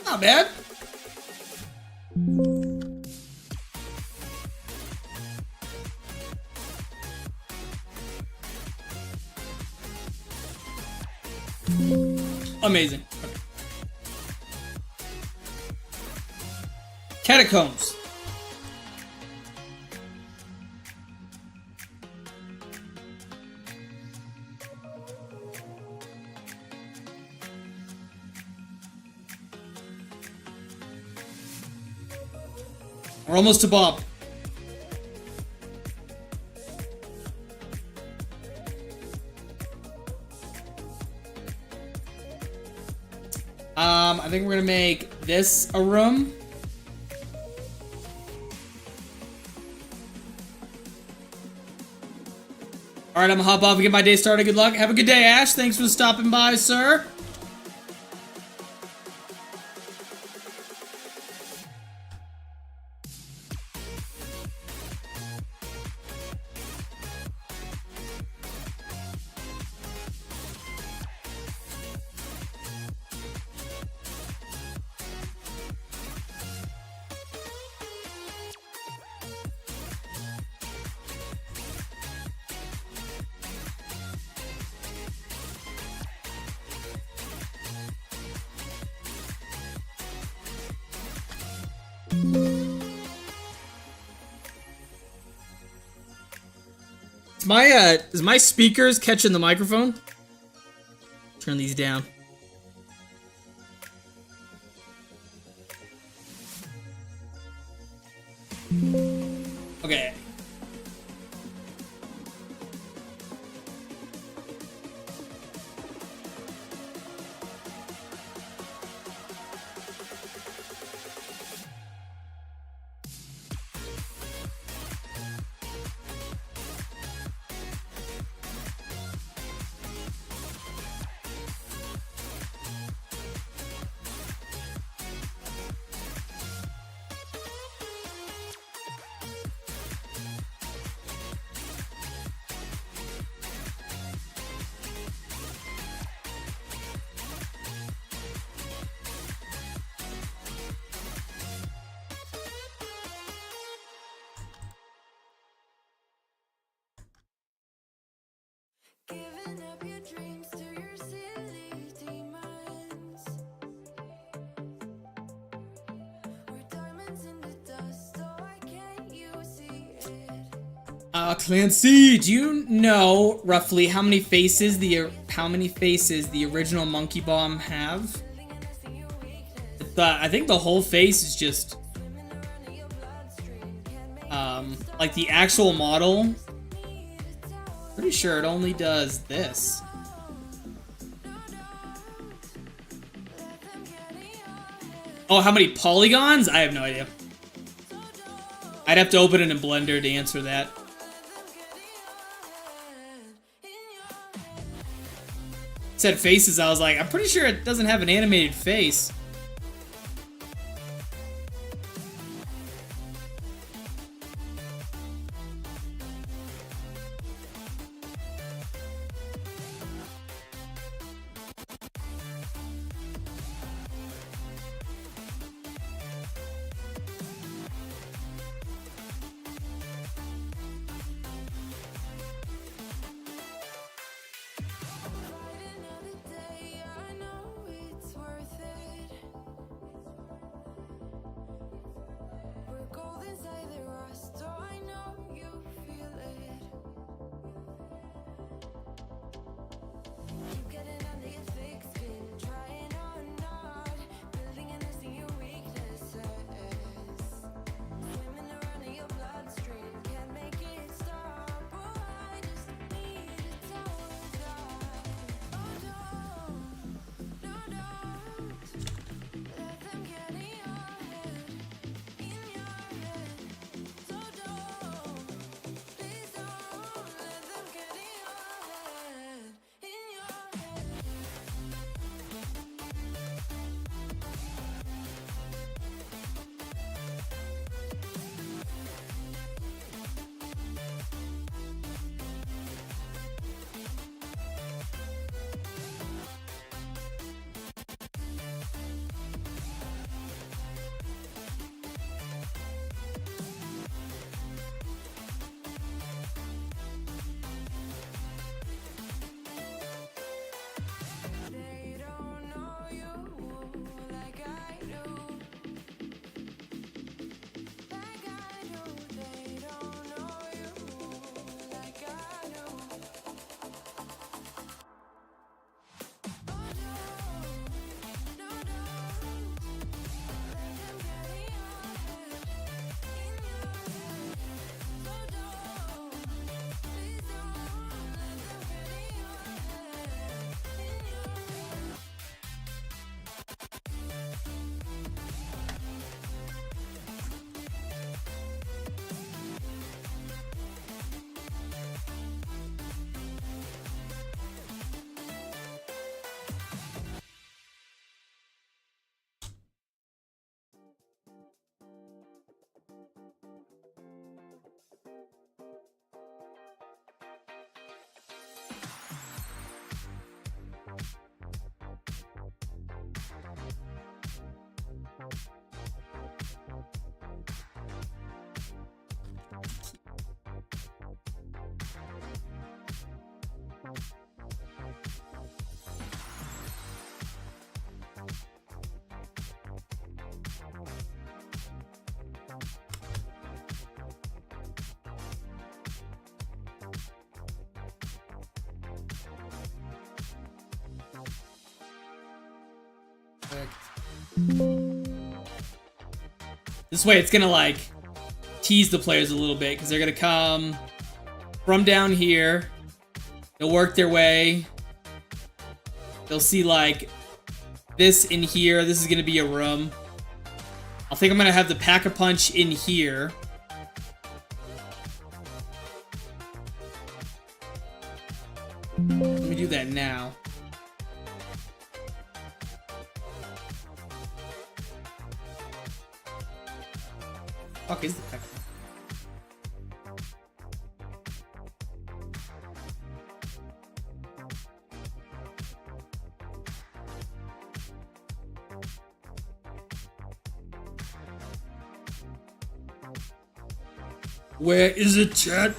Not bad. Amazing. Okay. Catacombs. We're almost to Bob. I think we're gonna make this a room. Alright, I'm gonna hop off and get my day started. Good luck. Have a good day, Ash. Thanks for stopping by, sir. Is my speakers catching the microphone? Turn these down. Okay. Giving up your dreams to your silly demons. We're diamonds in the dust, so why can't you see it? Clancy, do you know roughly how many faces the original Monkey Bomb have? I think the whole face is just like the actual model. Pretty sure it only does this. Oh, how many polygons? I have no idea. I'd have to open it in Blender to answer that. It said faces, I was like, I'm pretty sure it doesn't have an animated face. Fight another day, I know it's worth it. This way it's gonna like tease the players a little bit because they're gonna come from down here. They'll work their way. They'll see like this in here. This is gonna be a room. I think I'm gonna have the Pack-a-Punch in here. Let me do that now. Fuck is the Pack-a-Punch? Where is it, chat?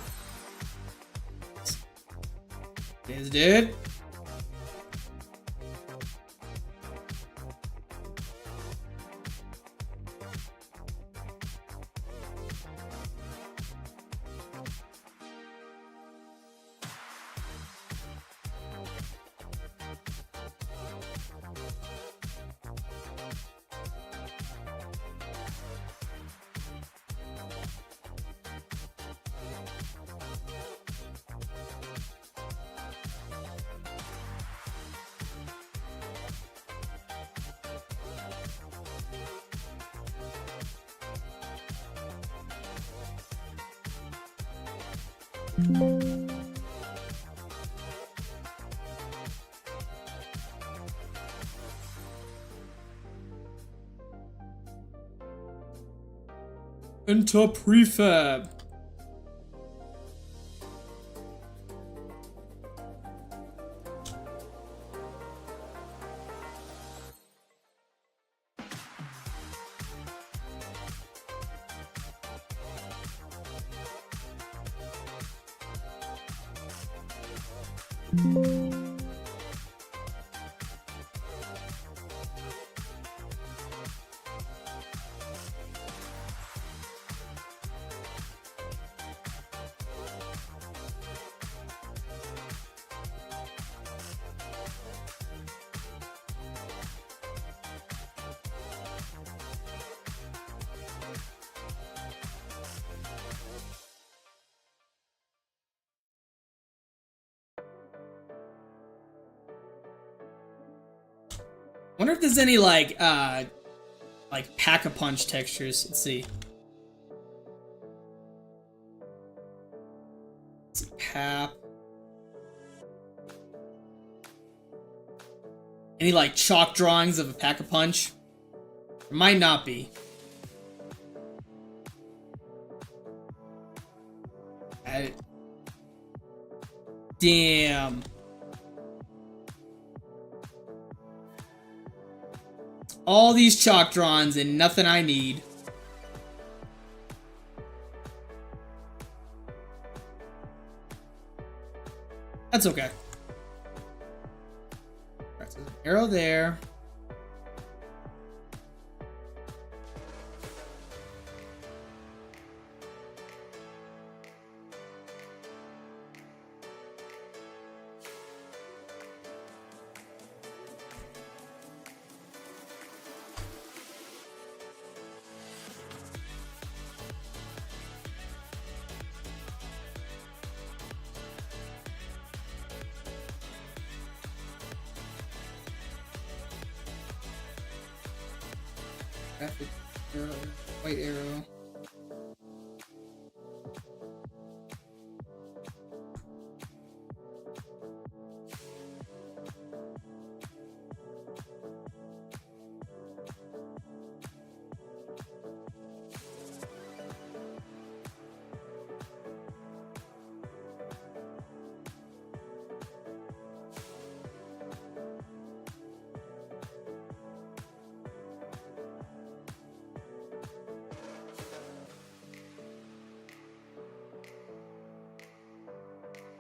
Is it? Enter prefab. Wonder if there's any like Pack-a-Punch textures. Let's see. Pap. Any like chalk drawings of a Pack-a-Punch? There might not be. Damn. All these chalk drawings and nothing I need. That's okay. Alright, so there's an arrow there. Graphic arrow, white arrow.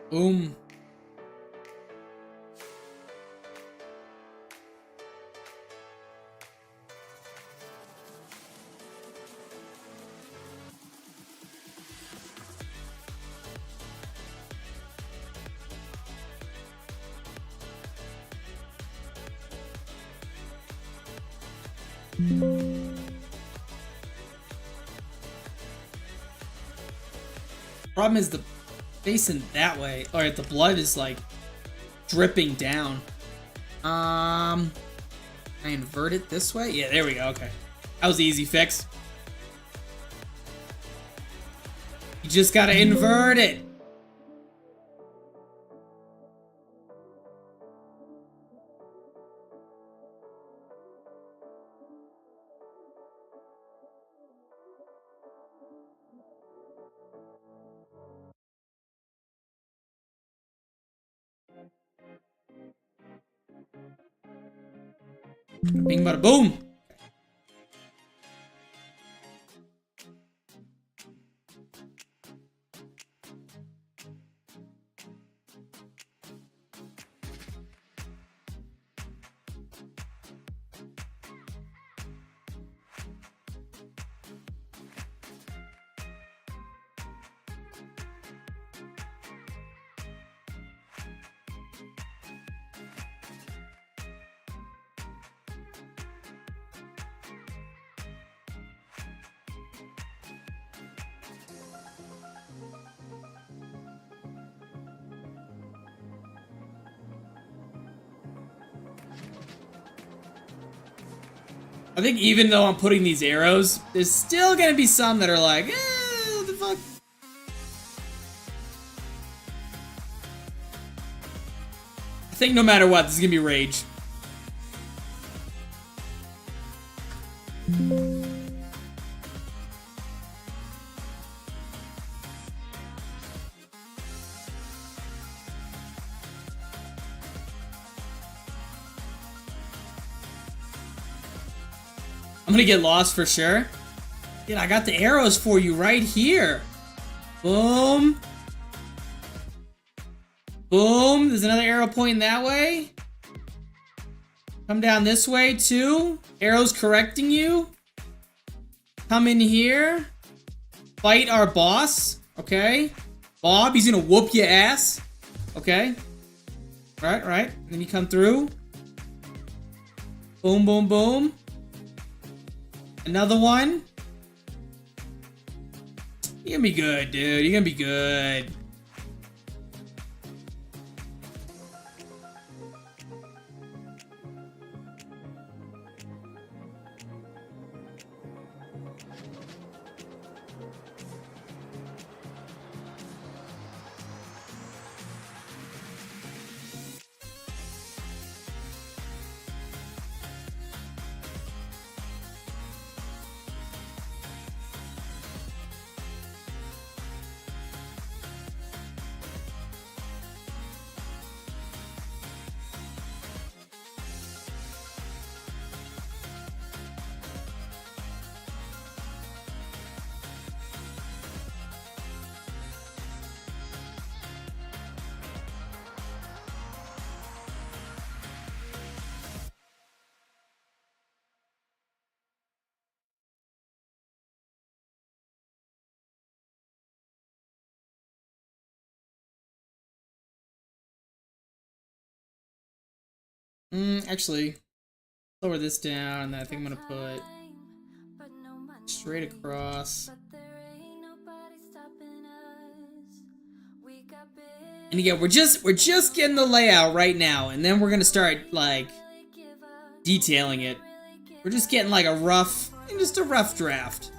Boom. Problem is the facing that way. Alright, the blood is like dripping down. I invert it this way? Yeah, there we go, okay. That was the easy fix. You just gotta invert it. Bing bada boom. I think even though I'm putting these arrows, there's still gonna be some that are like, what the fuck? I think no matter what, this is gonna be rage. I'm gonna get lost for sure. Dude, I got the arrows for you right here. Boom. Boom. There's another arrow pointing that way. Come down this way too. Arrows correcting you. Come in here. Fight our boss. Okay. Bob, he's gonna whoop your ass. Okay. Right. Then you come through. Boom, boom, boom. Another one. You're gonna be good, dude. You're gonna be good. Actually, lower this down, and then I think I'm gonna put straight across. And again, we're just getting the layout right now, and then we're gonna start like detailing it. We're just getting like a rough, just a rough draft.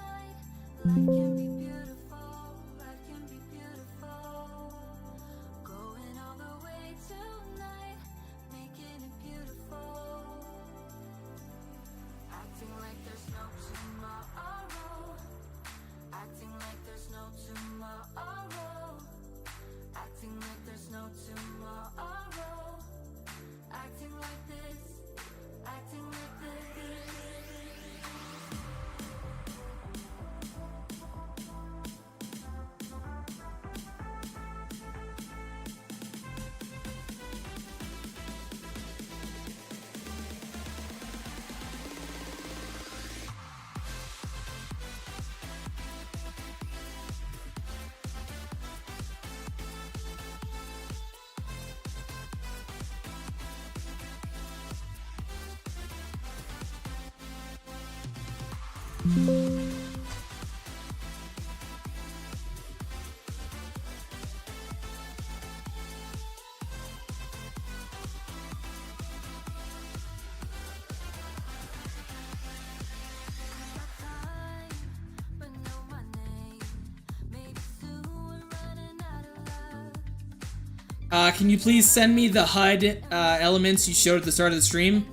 Can you please send me the HUD elements you showed at the start of the stream?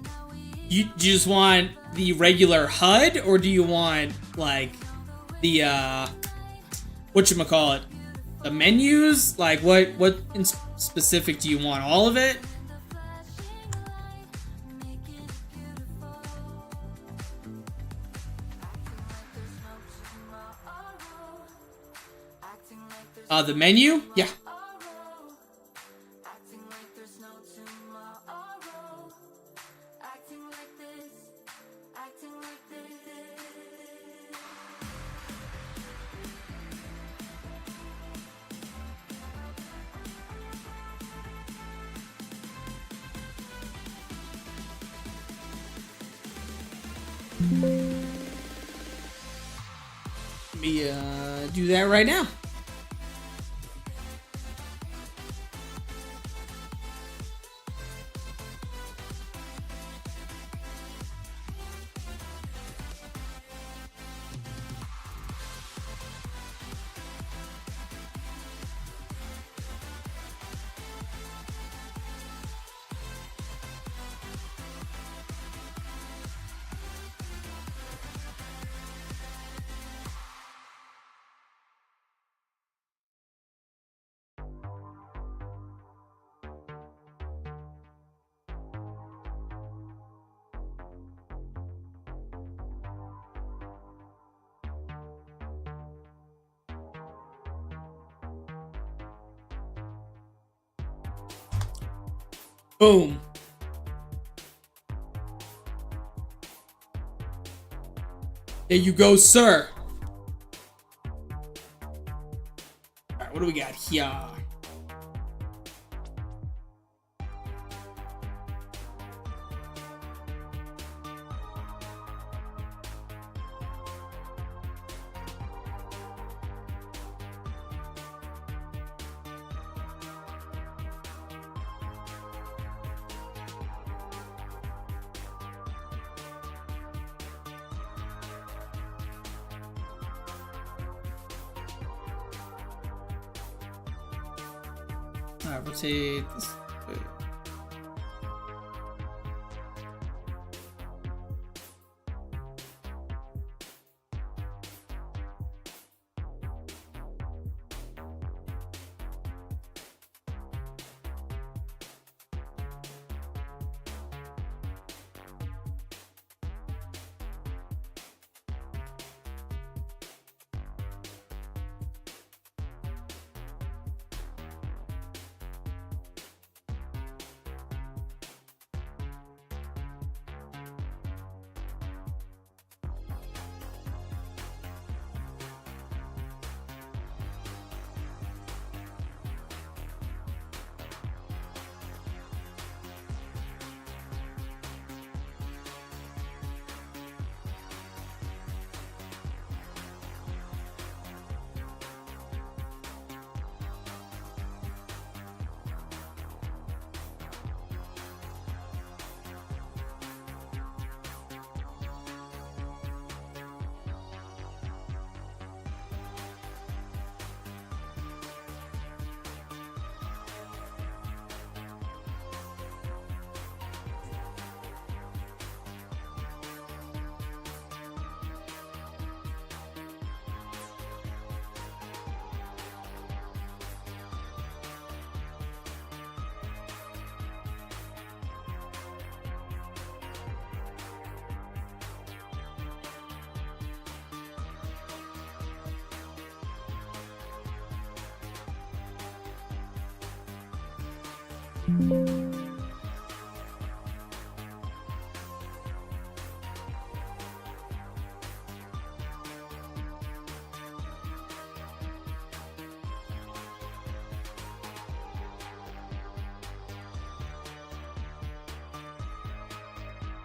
Do you just want the regular HUD, or do you want, like, the, whatchamacallit? The menus? Like, what in specific do you want? All of it? The menu? Yeah. Let me do that right now. Boom. There you go, sir. Alright, what do we got here? Rotate this.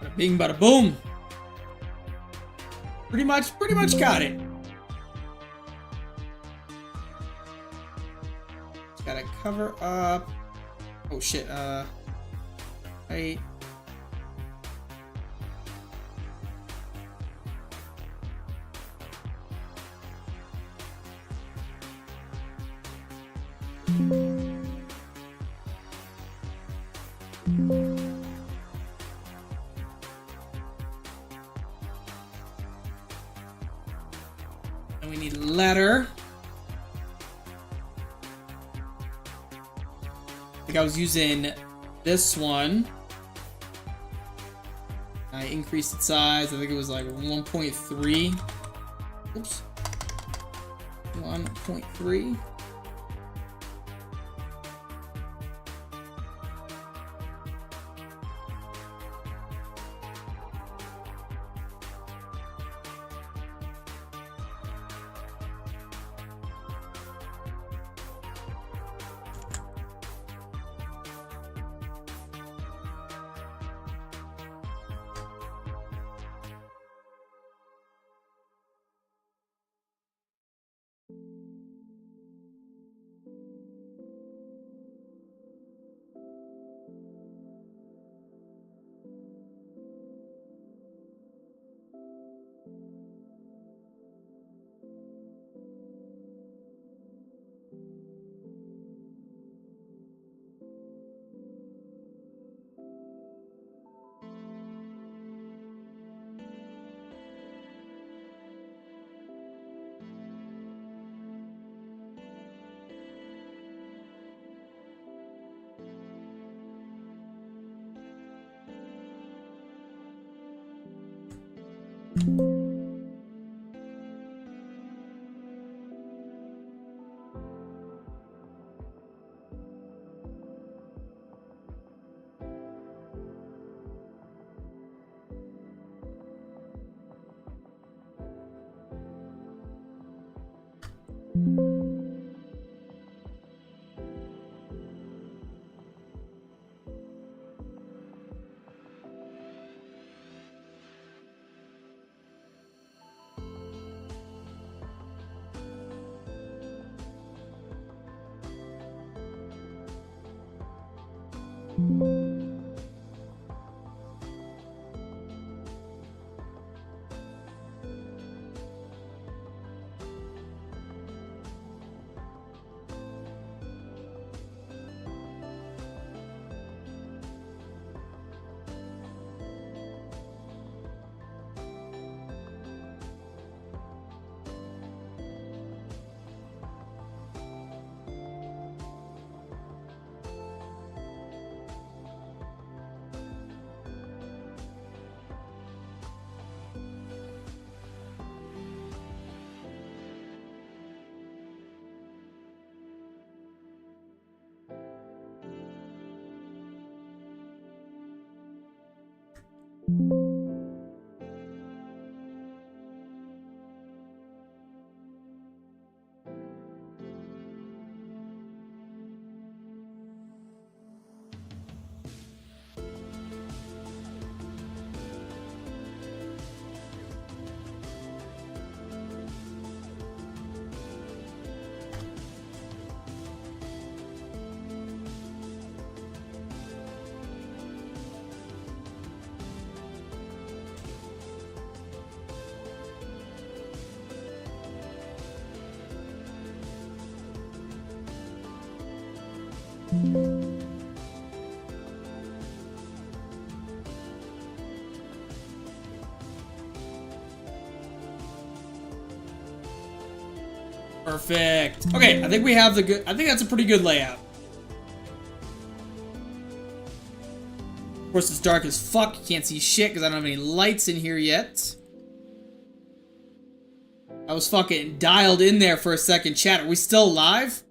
Bada bing, bada boom. Pretty much got it. Just gotta cover up. Oh shit, right. And we need a ladder. I think I was using this one. I increased its size. I think it was like 1.3. Oops. 1.3. Perfect. Okay, I think we have the good. I think that's a pretty good layout. Of course, it's dark as fuck. You can't see shit because I don't have any lights in here yet. I was fucking dialed in there for a second. Chat, are we still live?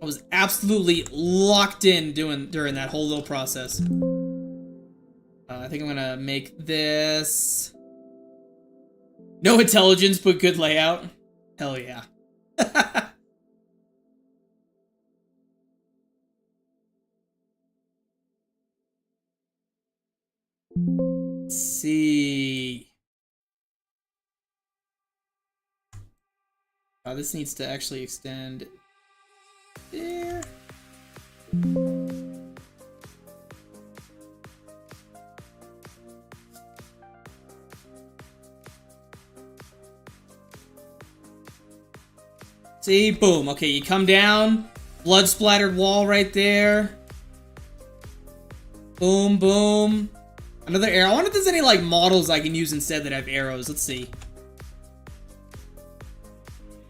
I was absolutely locked in during that whole little process. I think I'm gonna make this no intelligence but good layout. Hell yeah. see. This needs to actually extend there. See, boom. Okay, you come down. Blood splattered wall right there. Boom, boom. Another arrow. I wonder if there's any like models I can use instead that have arrows. Let's see.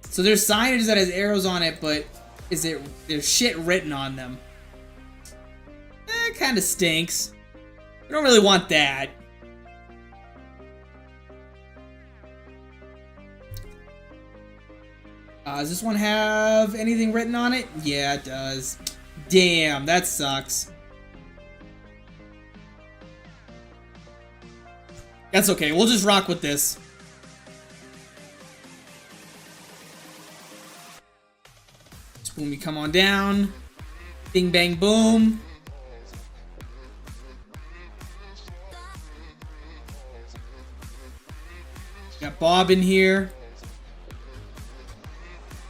So there's signage that has arrows on it, but there's shit written on them. Kind of stinks. We don't really want that. Does this one have anything written on it? Yeah, it does. Damn, that sucks. That's okay, we'll just rock with this. Just boom, you come on down. Bing, bang, boom. Got Bob in here.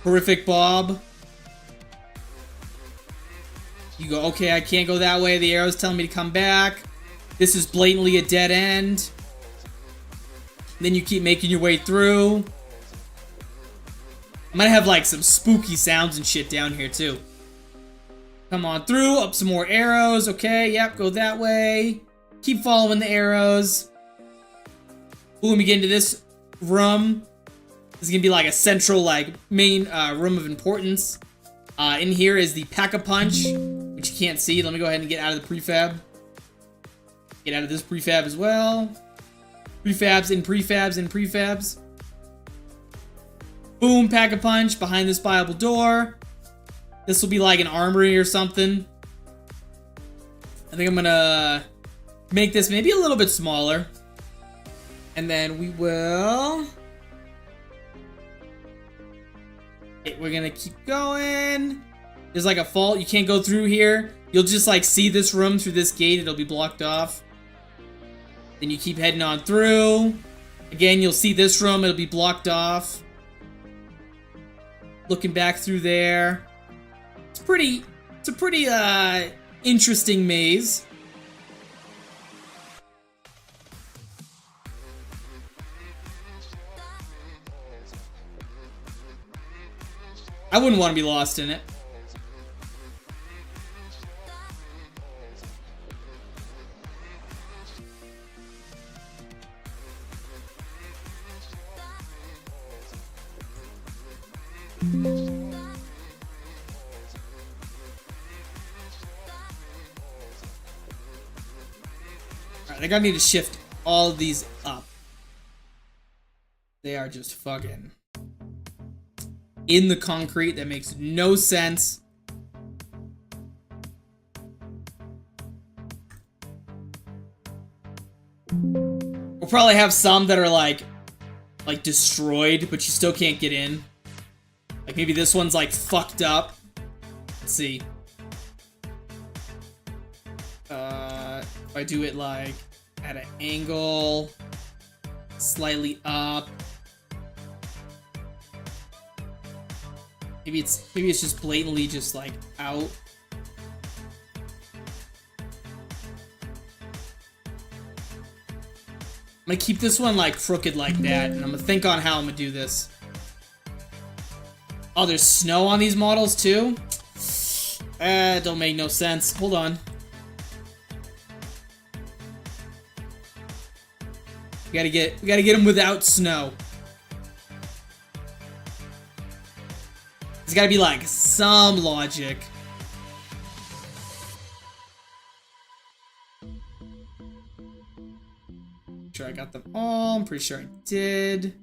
Horrific Bob. You go, okay, I can't go that way. The arrow's telling me to come back. This is blatantly a dead end. Then you keep making your way through. I'm gonna have like some spooky sounds and shit down here too. Come on through, up some more arrows. Okay, yep, go that way. Keep following the arrows. Boom, you get into this room. This is gonna be like a central, like, main room of importance. In here is the Pack-a-Punch, which you can't see. Let me go ahead and get out of the prefab. Get out of this prefab as well. Prefabs and prefabs and prefabs. Boom, Pack-a-Punch behind this viable door. This will be like an armory or something. I think I'm gonna make this maybe a little bit smaller. And then we will... Okay, we're gonna keep going. There's like a fault. You can't go through here. You'll just like see this room through this gate. It'll be blocked off. Then you keep heading on through. Again, you'll see this room. It'll be blocked off. Looking back through there. It's a pretty interesting maze. I wouldn't want to be lost in it. Alright, I think I need to shift all of these up. They are just fucking in the concrete. That makes no sense. We'll probably have some that are like destroyed, but you still can't get in. Like maybe this one's like fucked up. Let's see. If I do it like at an angle, slightly up. Maybe it's just blatantly just like out. I'm gonna keep this one like crooked like that, and I'm gonna think on how I'm gonna do this. Oh, there's snow on these models too? Don't make no sense. Hold on. We gotta get them without snow. There's gotta be like some logic. Sure I got them all. I'm pretty sure I did.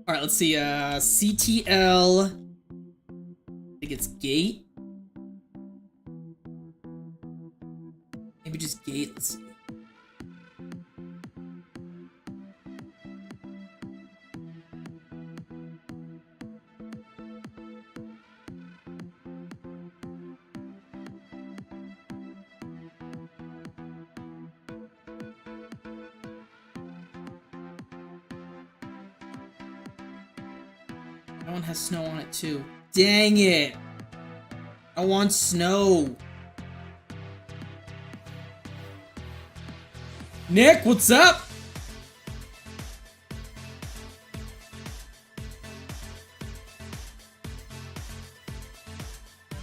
Alright, let's see. CTL. I think it's gate. Maybe just gate. Let's see. That one has snow on it too. Dang it! I want snow. Nick, what's up?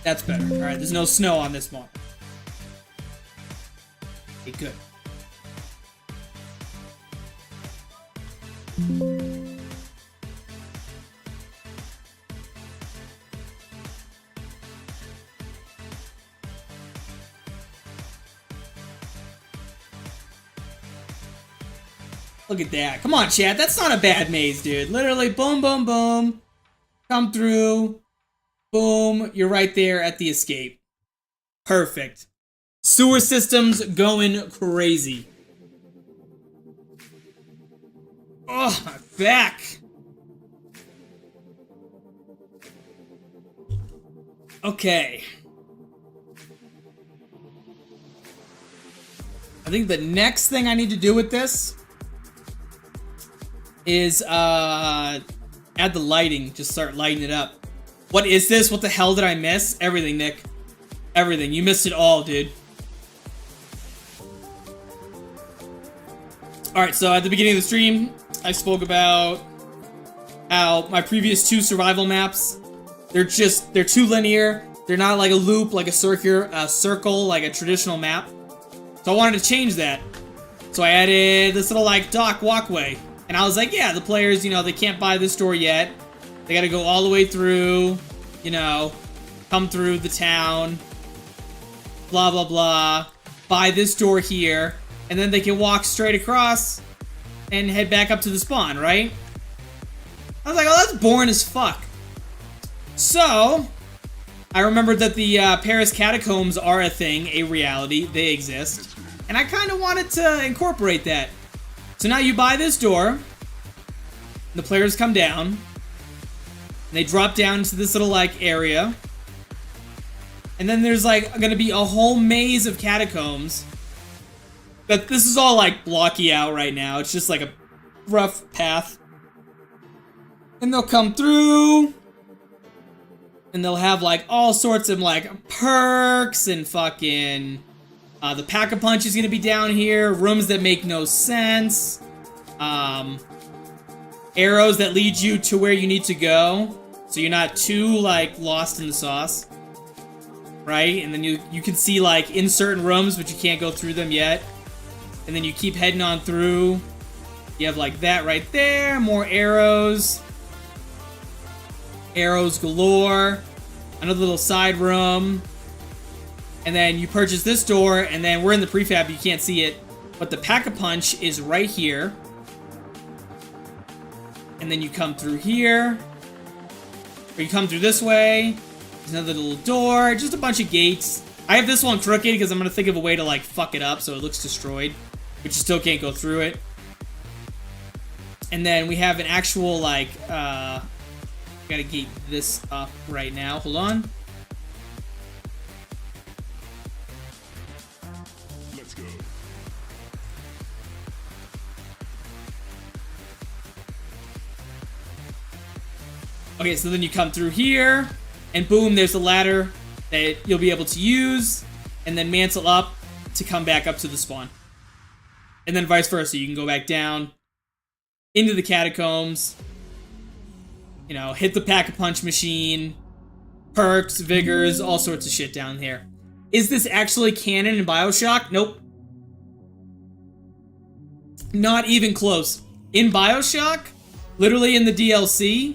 That's better. Alright, there's no snow on this one. Okay, good. Look at that. Come on, chat. That's not a bad maze, dude. Literally, boom, boom, boom. Come through. Boom. You're right there at the escape. Perfect. Sewer systems going crazy. Oh, my back. Okay. I think the next thing I need to do with this is add the lighting. Just start lighting it up. What is this? What the hell did I miss? Everything, Nick. Everything. You missed it all, dude. Alright, so at the beginning of the stream, I spoke about how my previous 2 survival maps, they're too linear. They're not like a loop, like a circle, like a traditional map. So I wanted to change that. So I added this little like dock walkway. And I was like, yeah, the players, you know, they can't buy this door yet. They gotta go all the way through, you know, come through the town, blah, blah, blah, buy this door here, and then they can walk straight across and head back up to the spawn, right? I was like, oh, that's boring as fuck. So, I remembered that the Paris catacombs are a thing, a reality, they exist. And I kind of wanted to incorporate that. So now you buy this door, the players come down, and they drop down into this little like area, and then there's like gonna be a whole maze of catacombs. But this is all like blocky out right now. It's just like a rough path, and they'll come through, and they'll have like all sorts of like perks and fucking. The Pack-a-Punch is gonna be down here. Rooms that make no sense. Arrows that lead you to where you need to go, so you're not too like lost in the sauce, right? And then you can see like in certain rooms, but you can't go through them yet. And then you keep heading on through. You have like that right there. More arrows. Arrows galore. Another little side room. And then you purchase this door, and then we're in the prefab, you can't see it, but the Pack-a-Punch is right here. And then you come through here, or you come through this way. There's another little door, just a bunch of gates. I have this one crooked because I'm gonna think of a way to like fuck it up so it looks destroyed, but you still can't go through it. And then we have an actual like, gotta gate this up right now. Hold on. Okay, so then you come through here, and boom, there's a ladder that you'll be able to use, and then mantle up to come back up to the spawn. And then vice versa, you can go back down into the catacombs, you know, hit the Pack-a-Punch machine, perks, vigors, all sorts of shit down here. Is this actually canon in BioShock? Nope. Not even close. In BioShock, literally in the DLC,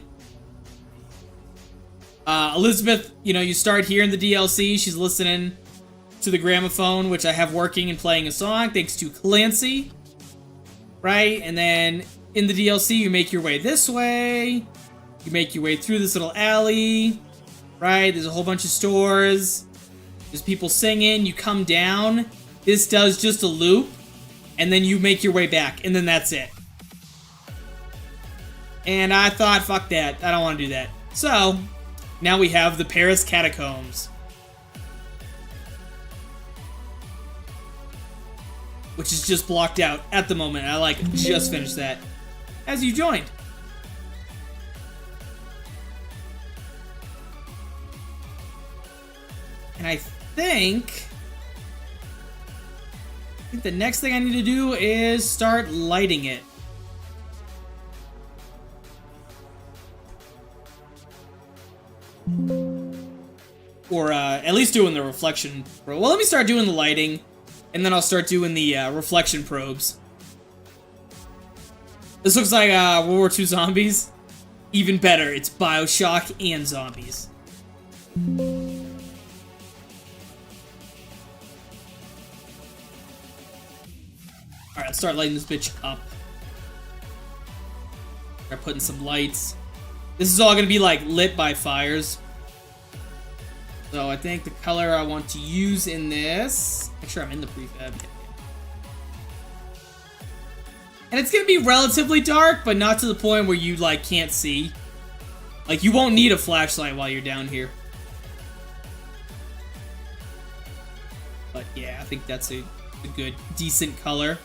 Elizabeth, you know, you start here in the DLC. She's listening to the gramophone, which I have working and playing a song, thanks to Clancy. Right? And then in the DLC, you make your way this way. You make your way through this little alley. Right? There's a whole bunch of stores. There's people singing. You come down. This does just a loop. And then you make your way back. And then that's it. And I thought, fuck that. I don't want to do that. So, now we have the Paris Catacombs. Which is just blocked out at the moment. I like just finished that. As you joined. And I think the next thing I need to do is start lighting it. Or at least doing the reflection probe. Well, let me start doing the lighting, and then I'll start doing the reflection probes. This looks like World War II Zombies. Even better, it's BioShock and Zombies. Alright, let's start lighting this bitch up. Start putting some lights. This is all gonna be like lit by fires. So I think the color I want to use in this... Make sure I'm in the prefab. And it's gonna be relatively dark, but not to the point where you like can't see. Like you won't need a flashlight while you're down here. But yeah, I think that's a good, decent color.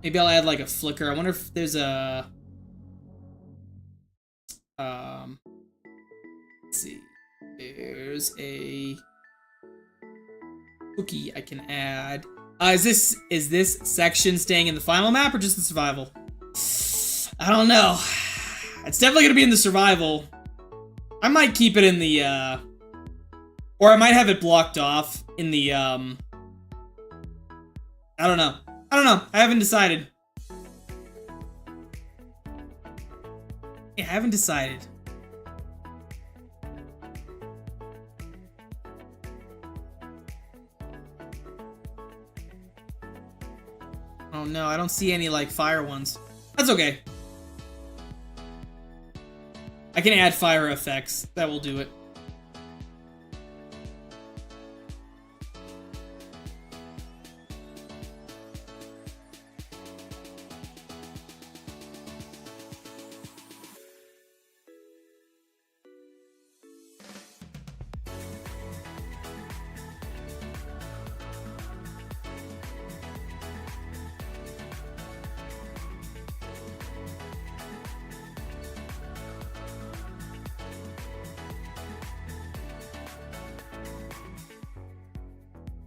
Maybe I'll add like a flicker. I wonder if there's a... let's see. There's a cookie I can add. Is this section staying in the final map or just the survival? I don't know. It's definitely gonna be in the survival. I might keep it in the or I might have it blocked off in the I don't know. I haven't decided. Yeah, I haven't decided. Oh no, I don't see any like fire ones. That's okay. I can add fire effects. That will do it.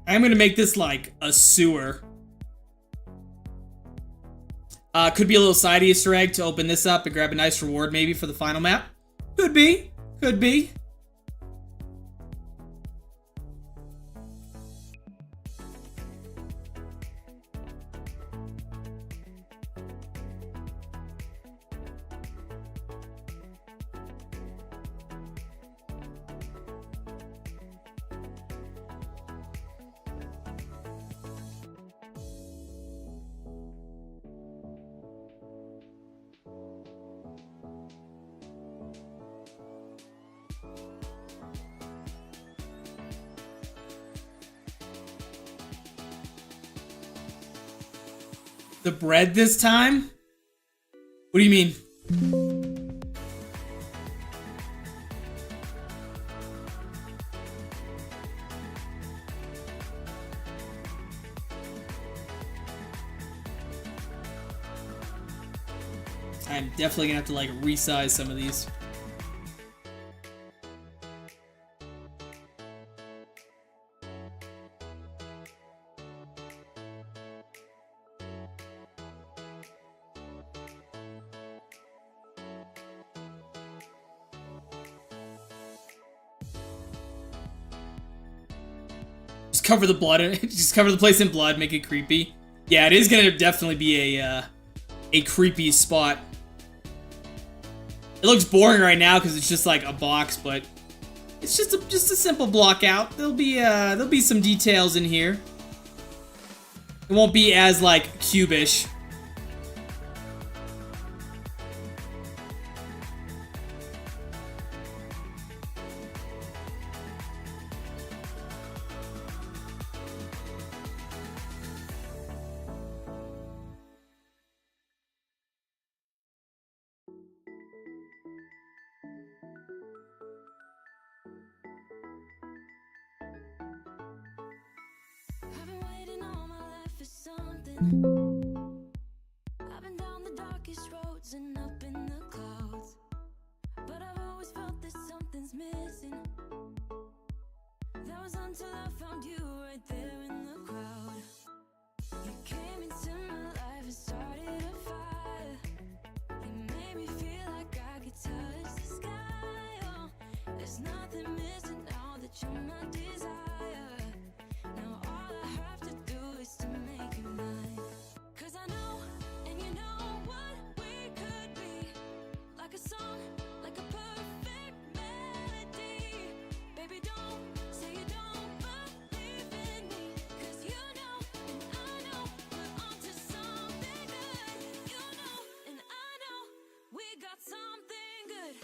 I'm gonna make this like a sewer. Could be a little side Easter egg to open this up and grab a nice reward maybe for the final map. Could be. Could be. The bread this time? What do you mean? I'm definitely gonna have to like resize some of these. Just cover the blood. Just cover the place in blood. Make it creepy. Yeah, it is gonna definitely be a creepy spot. It looks boring right now because it's just like a box, but it's just a simple block out. There'll be some details in here. It won't be as like cubish. I've been waiting all my life for something. I've been down the darkest roads and up in the clouds, but I've always felt there's something until I found you right there in the crowd. You came into my life and started a fire. You made me feel like I could touch the sky. Oh, there's nothing missing now that you're my desire. Now all I have to do is to make you mine. 'Cause I know, and you know what we could be. Like a song, like a perfect melody. Baby, don't say you don't believe in me. 'Cause you know, and I know, we're onto something good. You know, and I know, we got something good.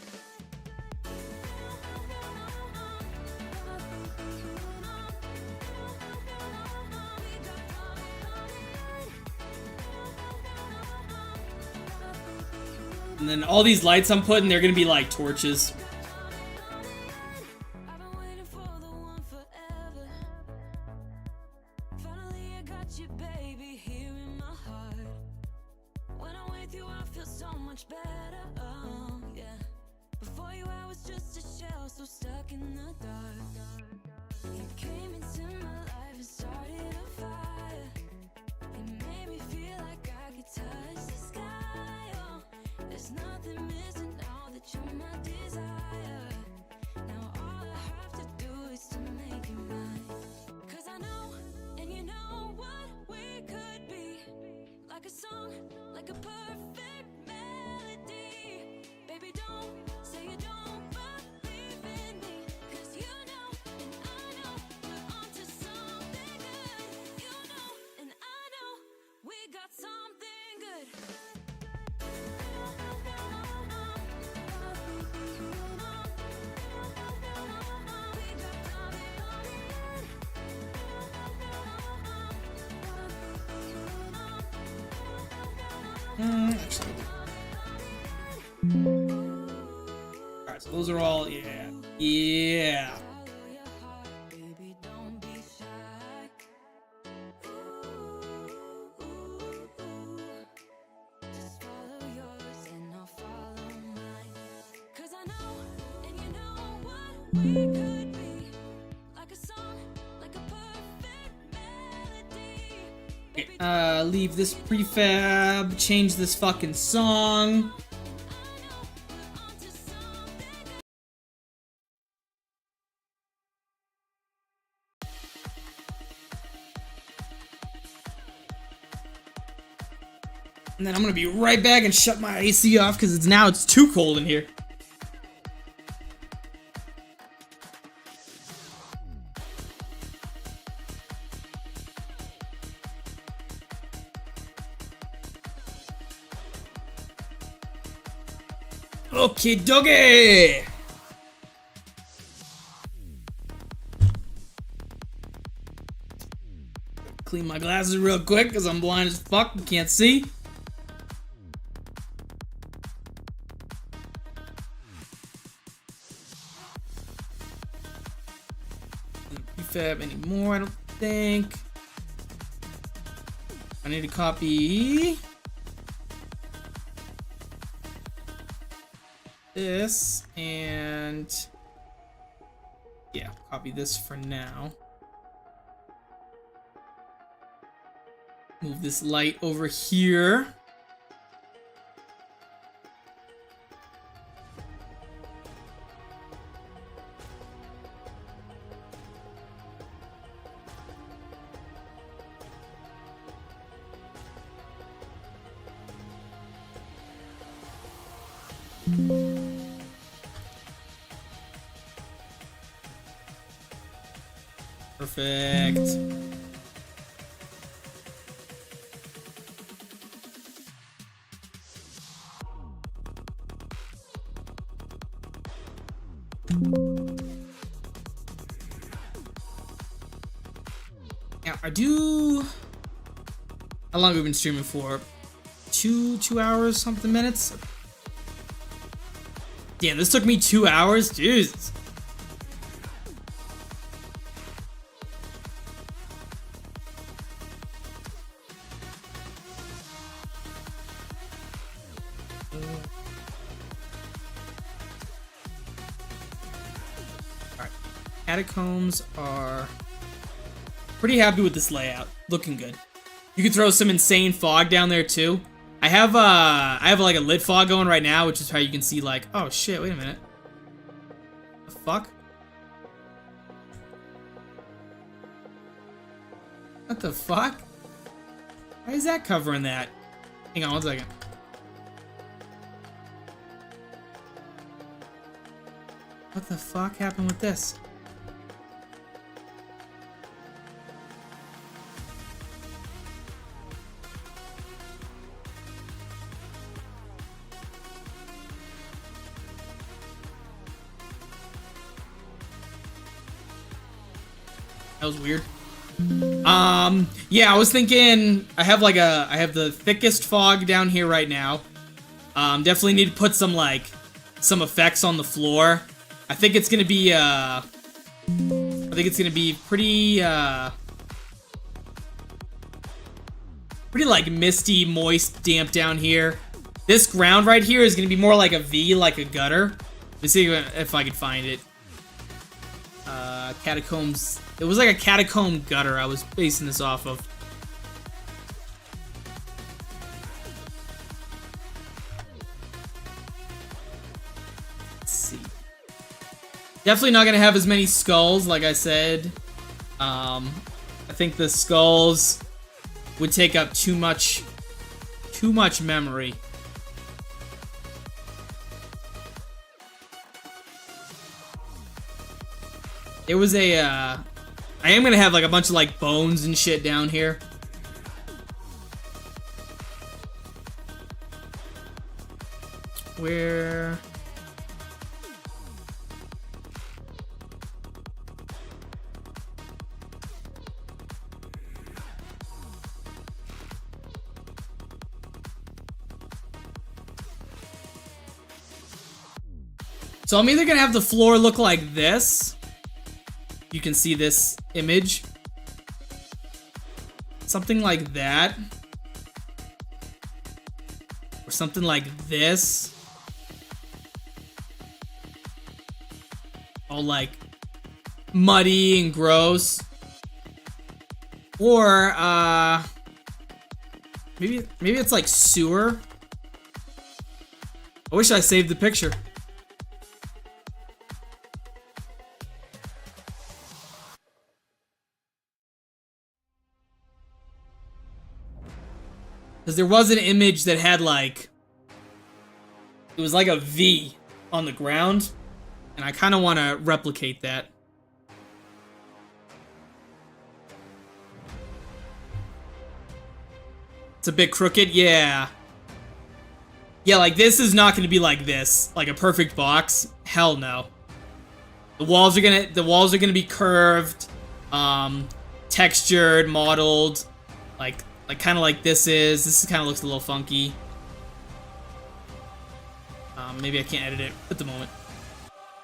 And then all these lights I'm putting, they're gonna be like torches. I've been waiting for the one forever. Finally, I got you, baby, here in my heart. When I'm with you, I feel so much better. Oh, yeah. Before you, I was just a shell, so stuck in the dark. You came into my life and started a fire. You made me feel like I could touch the sky. Oh, there's nothing missing now that you're my desire. Now all I have to do is to make you mine. 'Cause I know, and you know what we could be. Like a song, like a perfect melody. Baby, don't say you don't believe in me. 'Cause you know, and I know, we're onto something good. You know, and I know, we got something good. Actually. Alright, so those are all, yeah. Yeah. Follow your heart, baby, don't be shy. Just follow yours and I'll follow mine. 'Cause I know, and you know what we could be. Like a song, like a perfect melody. Okay, leave this prefab, change this fucking song. And then I'm gonna be right back and shut my AC off because it's too cold in here. Okay, doggy. Clean my glasses real quick because I'm blind as fuck and can't see. Prefab anymore, I don't think. I need to copy this and yeah, copy this for now. Move this light over here. Perfect. Now, how long have we been streaming for? 2 hours, something minutes? Yeah, this took me 2 hours? Jesus. Catacombs are pretty happy with this layout. Looking good. You could throw some insane fog down there too. I have like a lit fog going right now, which is how you can see like, oh shit, wait a minute. The fuck? What the fuck? Why is that covering that? Hang on one second. What the fuck happened with this? That was weird. Yeah, I was thinking I have the thickest fog down here right now. Definitely need to put some effects on the floor. I think it's gonna be pretty like misty, moist, damp down here. This ground right here is gonna be more like a V, like a gutter. Let's see if I can find it. Catacombs. It was like a catacomb gutter I was basing this off of. Let's see. Definitely not gonna have as many skulls, like I said. I think the skulls would take up too much memory. There was I am gonna have like a bunch of like bones and shit down here. Where? So I'm either gonna have the floor look like this. You can see this image. Something like that. Or something like this. All like muddy and gross. Or maybe it's like sewer. I wish I saved the picture. Because there was an image that had like, it was like a V on the ground, and I kind of want to replicate that. It's a bit crooked, yeah. Yeah, like this is not going to be like this, like a perfect box. Hell no. The walls are gonna be curved, textured, modeled, like kind of like this is. This kind of looks a little funky. Maybe I can't edit it at the moment.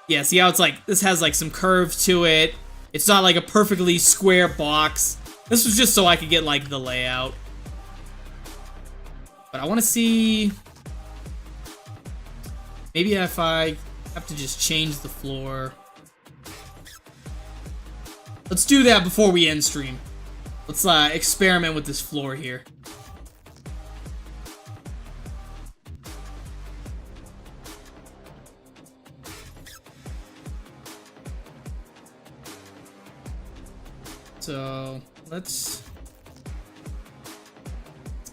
Yeah, see how it's like, this has like some curve to it. It's not like a perfectly square box. This was just so I could get like the layout. But I want to see, maybe if I have to just change the floor. Let's do that before we end stream. Let's experiment with this floor here. So let's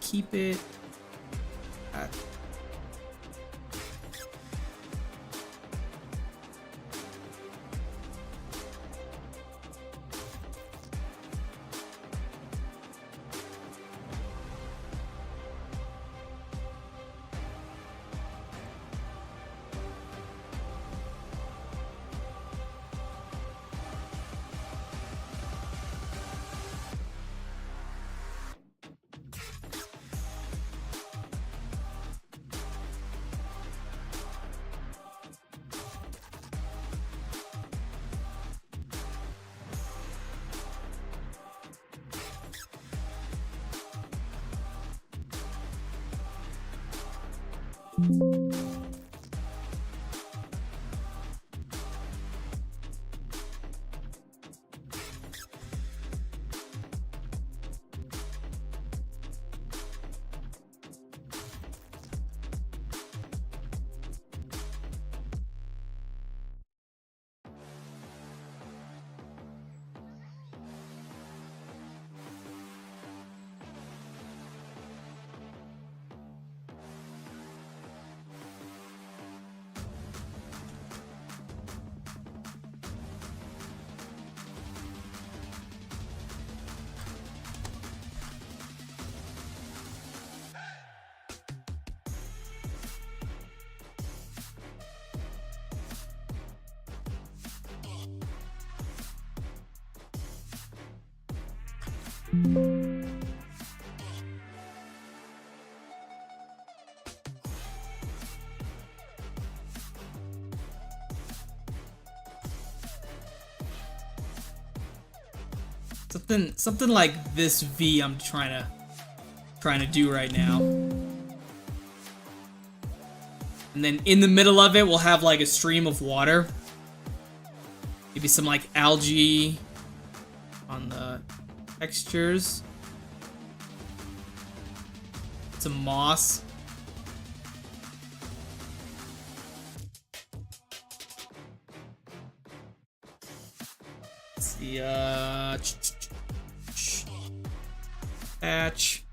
keep it at Something like this V I'm trying to do right now. And then in the middle of it, we'll have like a stream of water. Maybe some like algae on the textures. Some moss. Let's see, patch,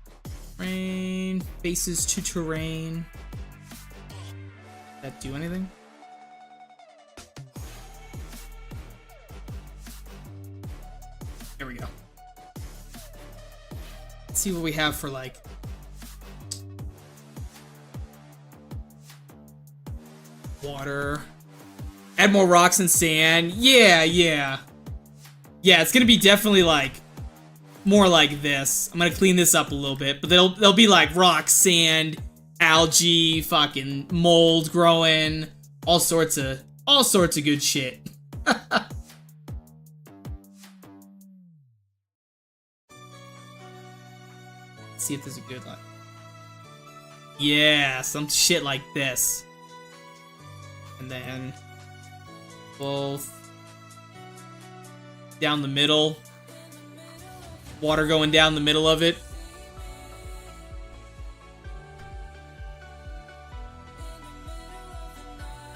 terrain, faces to terrain. That do anything? There we go. Let's see what we have for like water. Add more rocks and sand. Yeah. Yeah, it's gonna be definitely like more like this. I'm gonna clean this up a little bit, but they'll be like rocks, sand, algae, fucking mold growing, all sorts of good shit. Let's see if there's a good one. Yeah, some shit like this. And then both down the middle. Water going down the middle of it.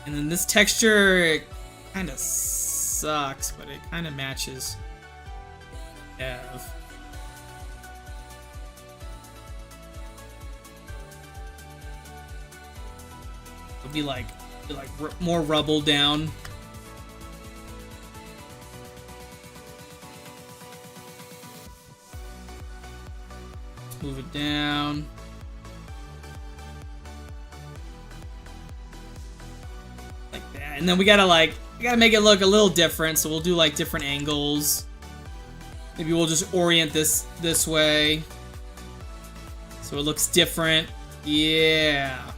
And then this texture kind of sucks, but it kind of matches Ev. It'll be like more rubble down. Let's move it down. And then we gotta make it look a little different, so we'll do like different angles. Maybe we'll just orient this way so it looks different. Yeah,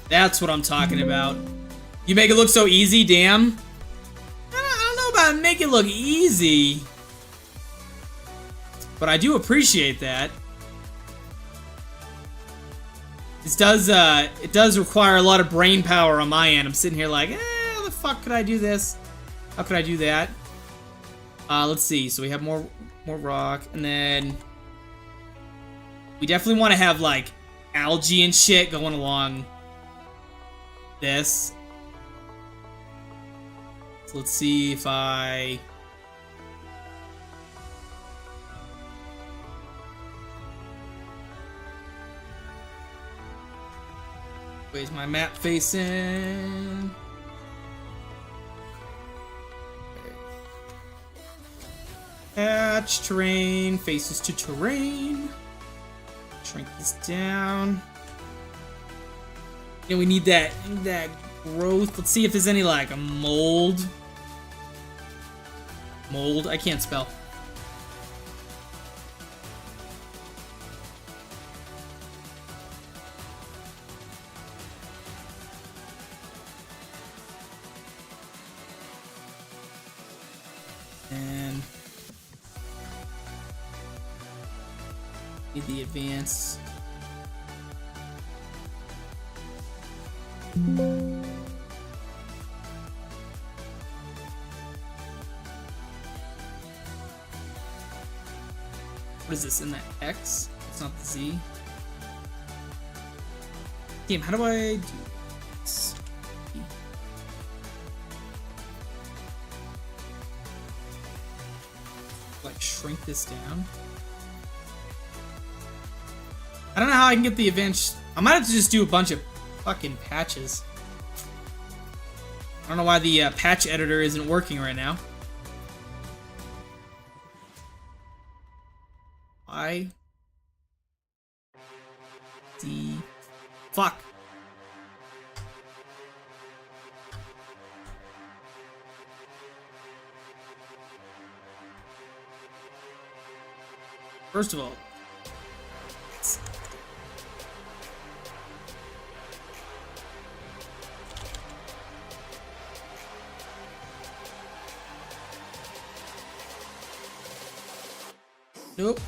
that's what I'm talking about. You make it look so easy, damn. I don't know about make it look easy, but I do appreciate that. It does require a lot of brain power on my end. I'm sitting here like, how the fuck could I do this? How could I do that? Let's see. So we have more rock, and then we definitely want to have like algae and shit going along this. So let's see if I... Where's my map facing? Patch, terrain, faces to terrain. Shrink this down. Yeah, we need that growth. Let's see if there's any like a mold. Mold? I can't spell. And need the advance. What is this in the X? It's not the Z. Damn, how do I do this? Like shrink this down. I don't know how I can get the advantage. I might have to just do a bunch of fucking patches. I don't know why the patch editor isn't working right now. I D fuck. First of all, nope.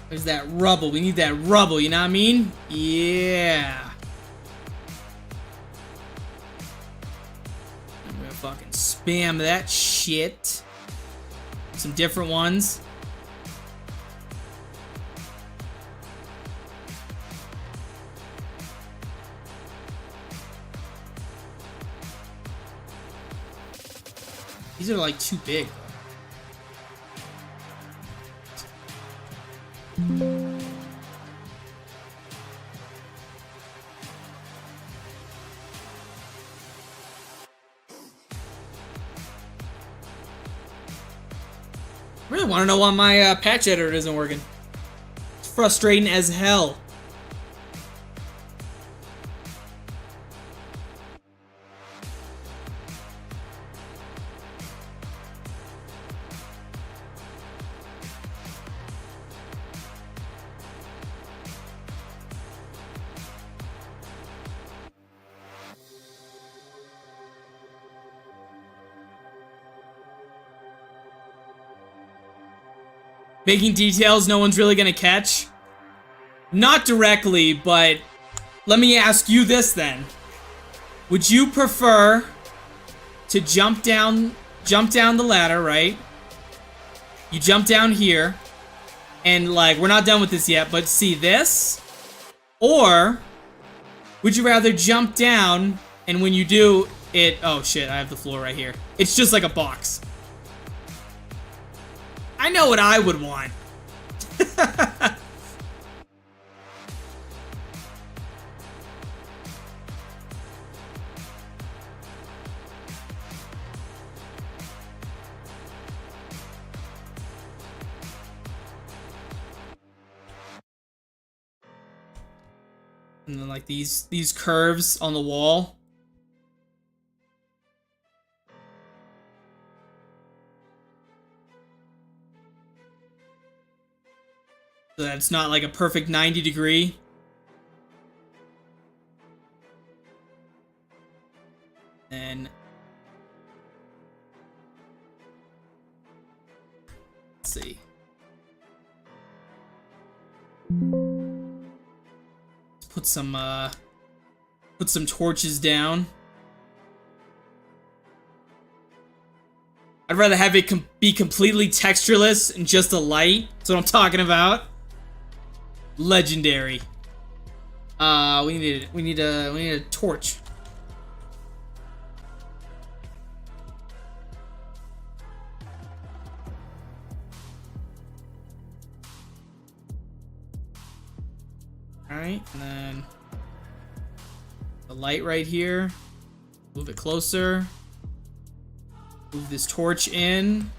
There's that rubble. We need that rubble, you know what I mean? Yeah. I'm gonna fucking spam that shit. Some different ones. These are like too big. I really want to know why my patch editor isn't working. It's frustrating as hell. Making details no one's really gonna catch? Not directly, but let me ask you this then. Would you prefer to jump down the ladder, right? You jump down here, and like, we're not done with this yet, but see this? Or would you rather jump down, and when you do it, oh shit, I have the floor right here. It's just like a box. I know what I would want. And then like these curves on the wall. So that it's not like a perfect 90 degree. And let's see. Let's put some torches down. I'd rather have it be completely textureless and just a light. That's what I'm talking about. Legendary. We need a torch. All right, and then the light right here. Move it closer. Move this torch in.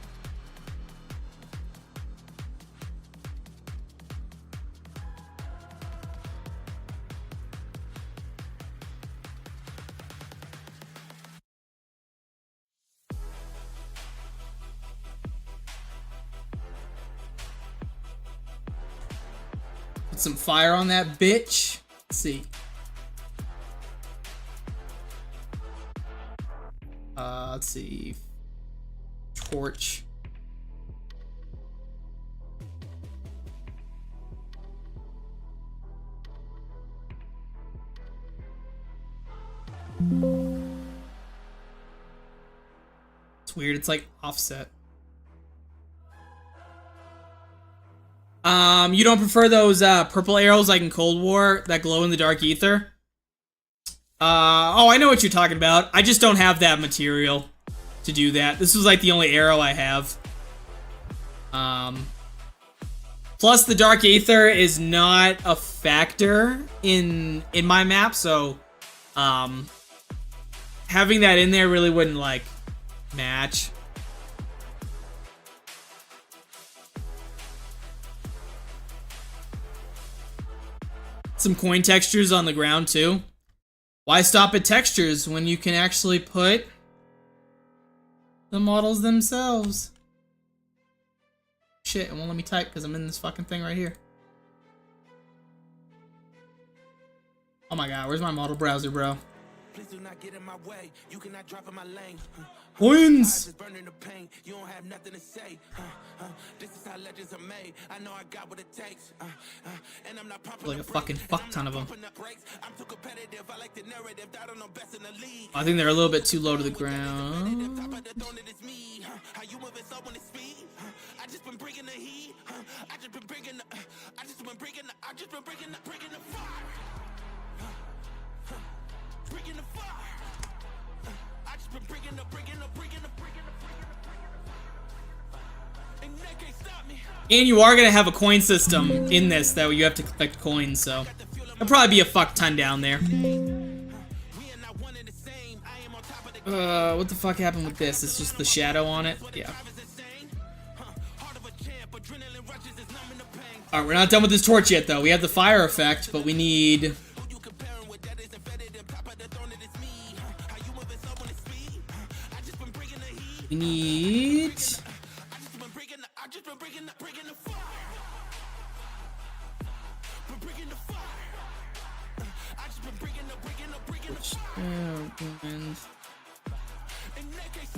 Some fire on that bitch. Let's see. Let's see. Torch. It's weird. It's like offset. You don't prefer those purple arrows like in Cold War that glow in the dark ether? Oh, I know what you're talking about. I just don't have that material to do that. This was like the only arrow I have. Plus the dark ether is not a factor in my map, so having that in there really wouldn't like match. Some coin textures on the ground too. Why stop at textures when you can actually put the models themselves? shit, it won't let me type because I'm in this fucking thing right here. Oh my god, where's my model browser, bro? Please do not get in my way. You cannot drop in my lane. Coins! Burning the pain. You don't have nothing to say. This is how legends are made. I know I got what it takes. And I'm not pumping Like a fucking fuck ton of them. I'm too competitive. I like the narrative. I don't know best in the league. I think they're a little bit too low to the ground. How you moving so on the speed? I just been bringing the heat. I just been bringing the fire. I just been bringing the fire. And they can't stop me. And you are gonna have a coin system in this that you have to collect coins, so there'll probably be a fuck ton down there. What the fuck happened with this? It's just the shadow on it? Yeah. Alright, we're not done with this torch yet, though. We have the fire effect, but we need... We need...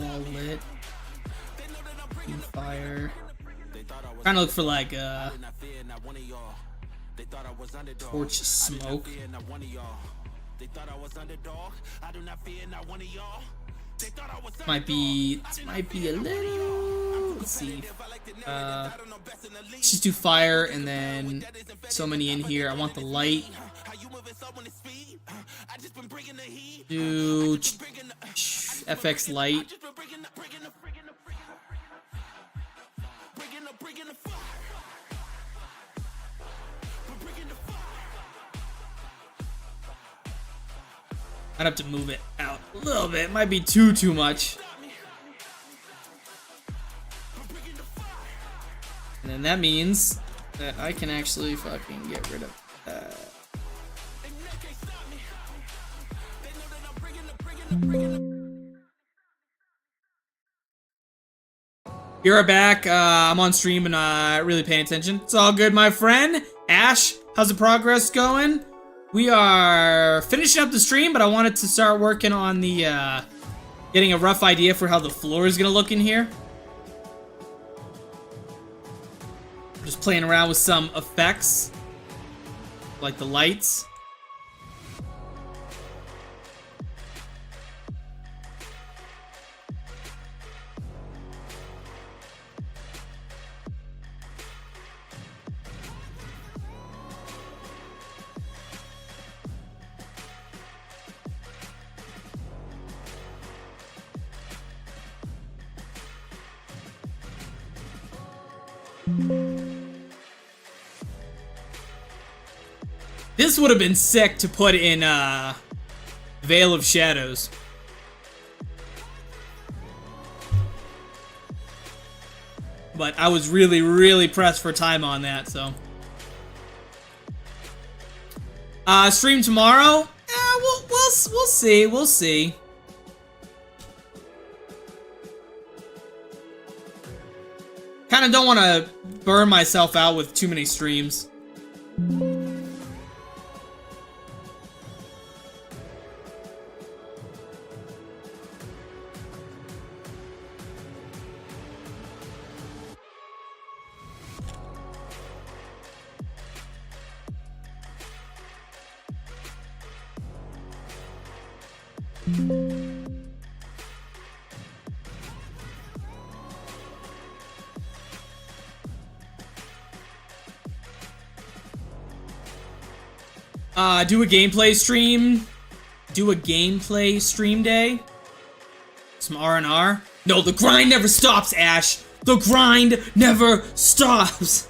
All lit. Fire. Trying to look for like torch smoke. Might be a little. Let's see. Let's just do fire and then so many in here. I want the light. Do FX light. I'd have to move it out a little bit. It might be too much. And then that means that I can actually fucking get rid of that. You're back. I'm on stream and not really paying attention. It's all good, my friend. Ash, how's the progress going? We are finishing up the stream, but I wanted to start working on the, getting a rough idea for how the floor is gonna look in here. Just playing around with some effects, like the lights. This would have been sick to put in Veil of Shadows. But I was really pressed for time on that, so. Stream tomorrow? We'll see. We'll see. Kind of don't want to burn myself out with too many streams. Do a gameplay stream. Do a gameplay stream day. Some R&R. No, the grind never stops, Ash. The grind never stops.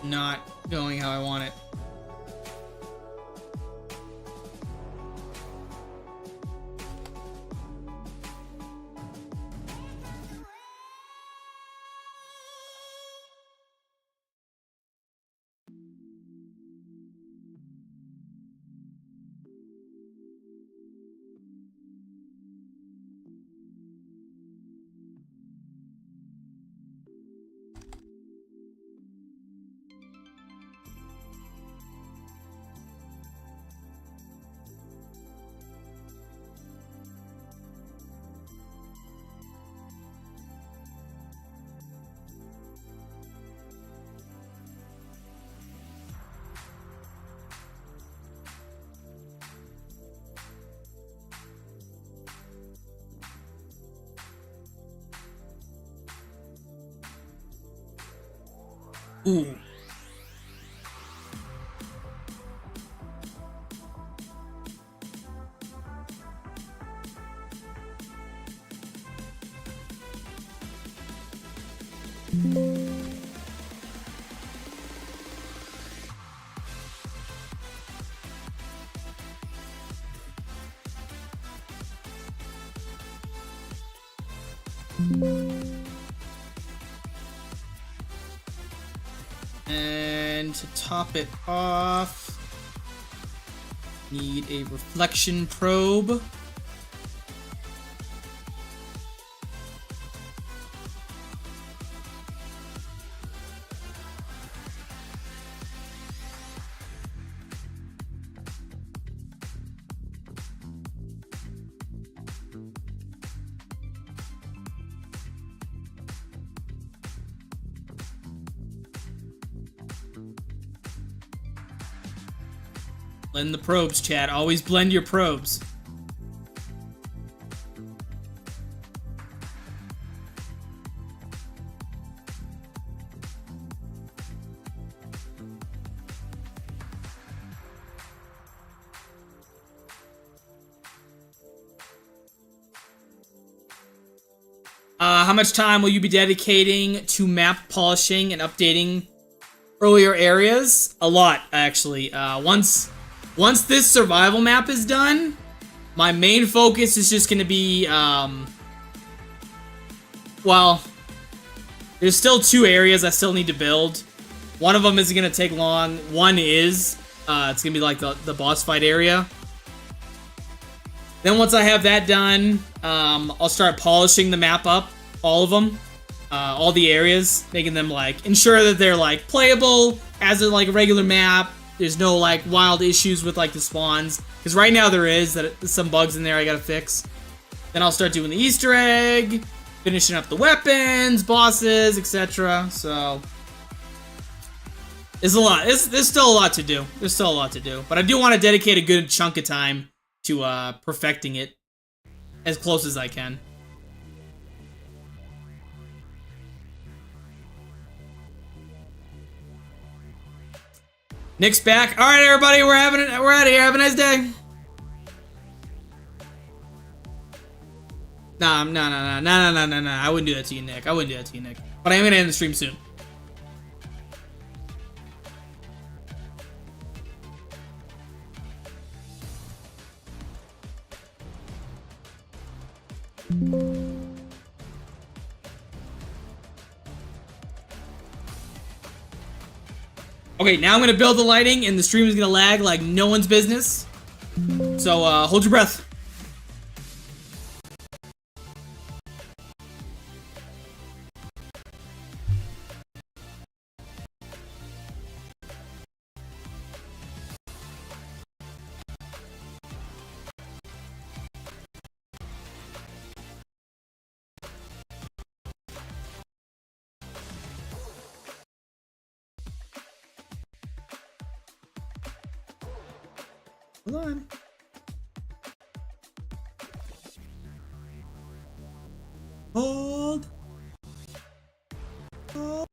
not going how I want it. Ooh. And to top it off, need a reflection probe. Blend the probes, chat. Always blend your probes. How much time will you be dedicating to map polishing and updating earlier areas? A lot, actually. Once this survival map is done, my main focus is just going to be, well, there's still 2 areas I still need to build. One of them isn't going to take long. One is, it's going to be like the boss fight area. Then once I have that done, I'll start polishing the map up, all of them, all the areas, making them like, ensure that they're like playable as a like regular map. There's no like wild issues with like the spawns, because right now there is some bugs in there I gotta fix. Then I'll start doing the Easter egg, finishing up the weapons, bosses, etc. So there's a lot. There's still a lot to do. There's still a lot to do, but I do want to dedicate a good chunk of time to perfecting it as close as I can. Nick's back. All right, everybody, we're out of here. Have a nice day. Nah. I wouldn't do that to you, Nick. I wouldn't do that to you, Nick. But I am gonna end the stream soon. Okay, now I'm gonna build the lighting, and the stream is gonna lag like no one's business. So, hold your breath. Hold on. Hold. Hold.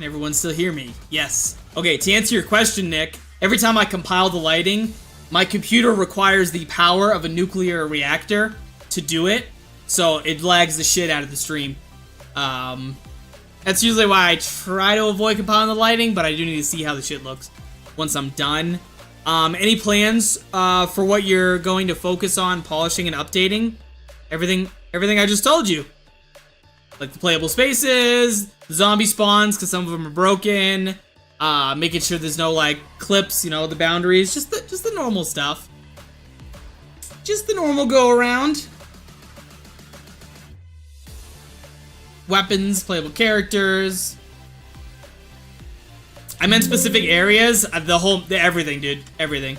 Can everyone still hear me? Yes. Okay, to answer your question, Nick, every time I compile the lighting, my computer requires the power of a nuclear reactor to do it, so it lags the shit out of the stream. That's usually why I try to avoid compiling the lighting, but I do need to see how the shit looks once I'm done. Any plans for what you're going to focus on polishing and updating? Everything I just told you. Like the playable spaces, the zombie spawns, because some of them are broken, making sure there's no, like, clips, you know, the boundaries, just the normal stuff. Just the normal go-around. Weapons, playable characters. I meant specific areas, everything, dude, everything.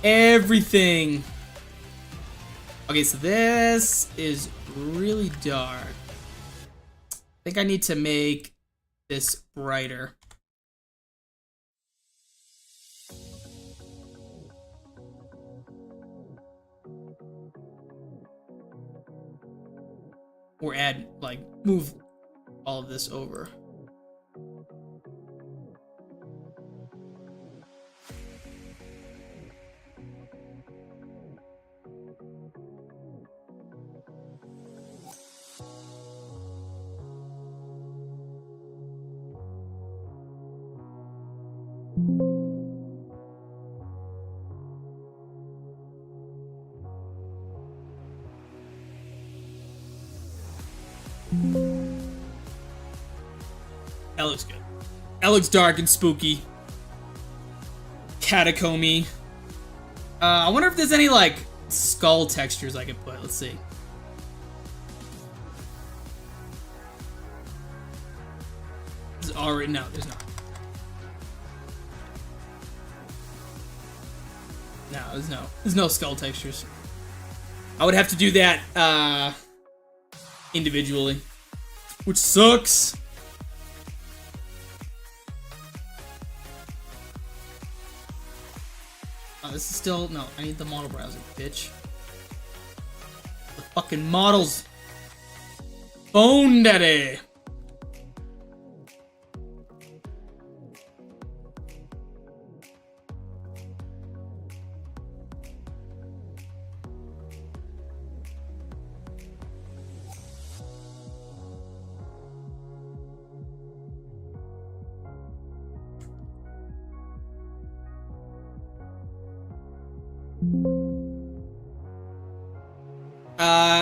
Everything. Okay, so this is really dark. I think I need to make this brighter. Or add, like, move all of this over. That looks good. That looks dark and spooky. Catacomby. I wonder if there's any, like, skull textures I could put. Let's see. There's already... No, there's not. No, there's no skull textures. I would have to do that, individually. Which sucks. Oh, this is still... No, I need the model browser, bitch. The fucking models. Phone daddy.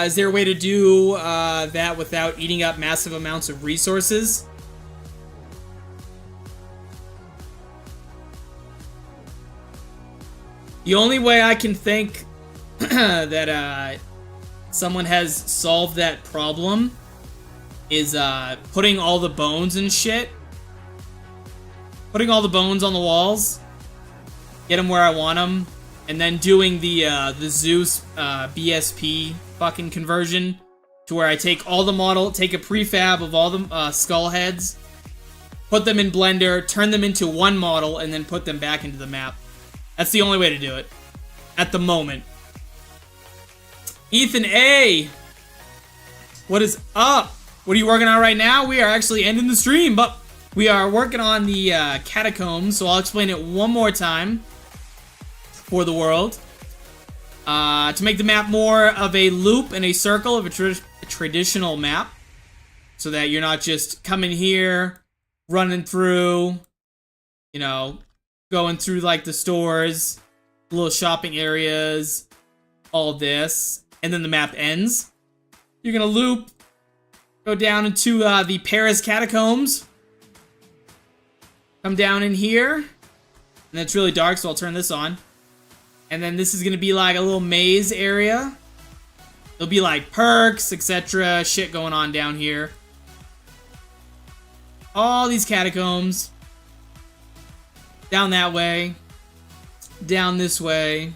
Is there a way to do that without eating up massive amounts of resources? The only way I can think that someone has solved that problem is putting all the bones and shit. Putting all the bones on the walls. Get them where I want them. And then doing the Zeus BSP fucking conversion to where I take all the model, take a prefab of all the skull heads, put them in Blender, turn them into one model, and then put them back into the map. That's the only way to do it. At the moment. Ethan A! What is up? What are you working on right now? We are actually ending the stream, but we are working on the catacombs, so I'll explain it one more time for the world. To make the map more of a loop and a circle of a traditional map, so that you're not just coming here, running through, you know, going through like the stores, little shopping areas, all this, and then the map ends. You're gonna loop, go down into the Paris catacombs, come down in here, and it's really dark, so I'll turn this on. And then this is gonna be like a little maze area. There'll be like perks, etc. Shit going on down here. All these catacombs. Down that way. Down this way.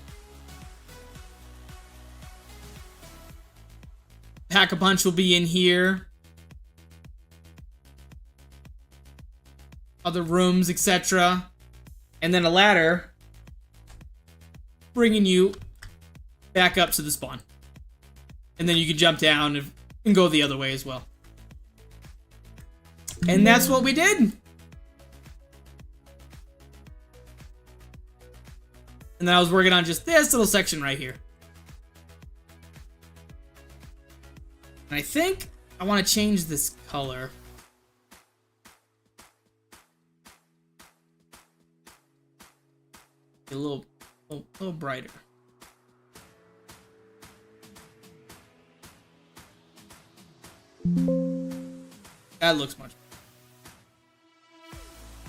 Pack-a-Punch will be in here. Other rooms, etc. And then a ladder bringing you back up to the spawn. And then you can jump down and go the other way as well. And that's what we did. And then I was working on just this little section right here. And I think I want to change this color. A little brighter. That looks much better.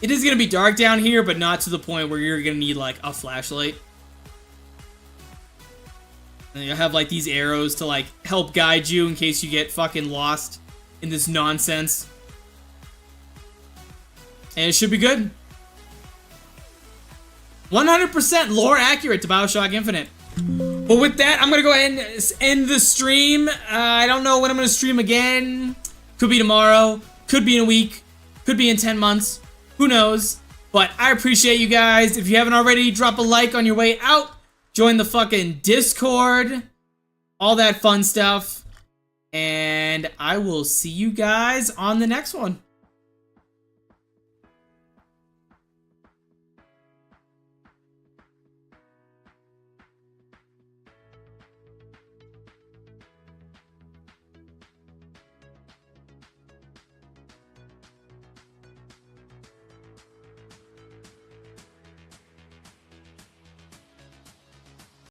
It is going to be dark down here, but not to the point where you're going to need, like, a flashlight. And you'll have, like, these arrows to, like, help guide you in case you get fucking lost in this nonsense. And it should be good. 100% lore accurate to BioShock Infinite. But with that, I'm going to go ahead and end the stream. I don't know when I'm going to stream again. Could be tomorrow. Could be in a week. Could be in 10 months. Who knows? But I appreciate you guys. If you haven't already, drop a like on your way out. Join the fucking Discord. All that fun stuff. And I will see you guys on the next one.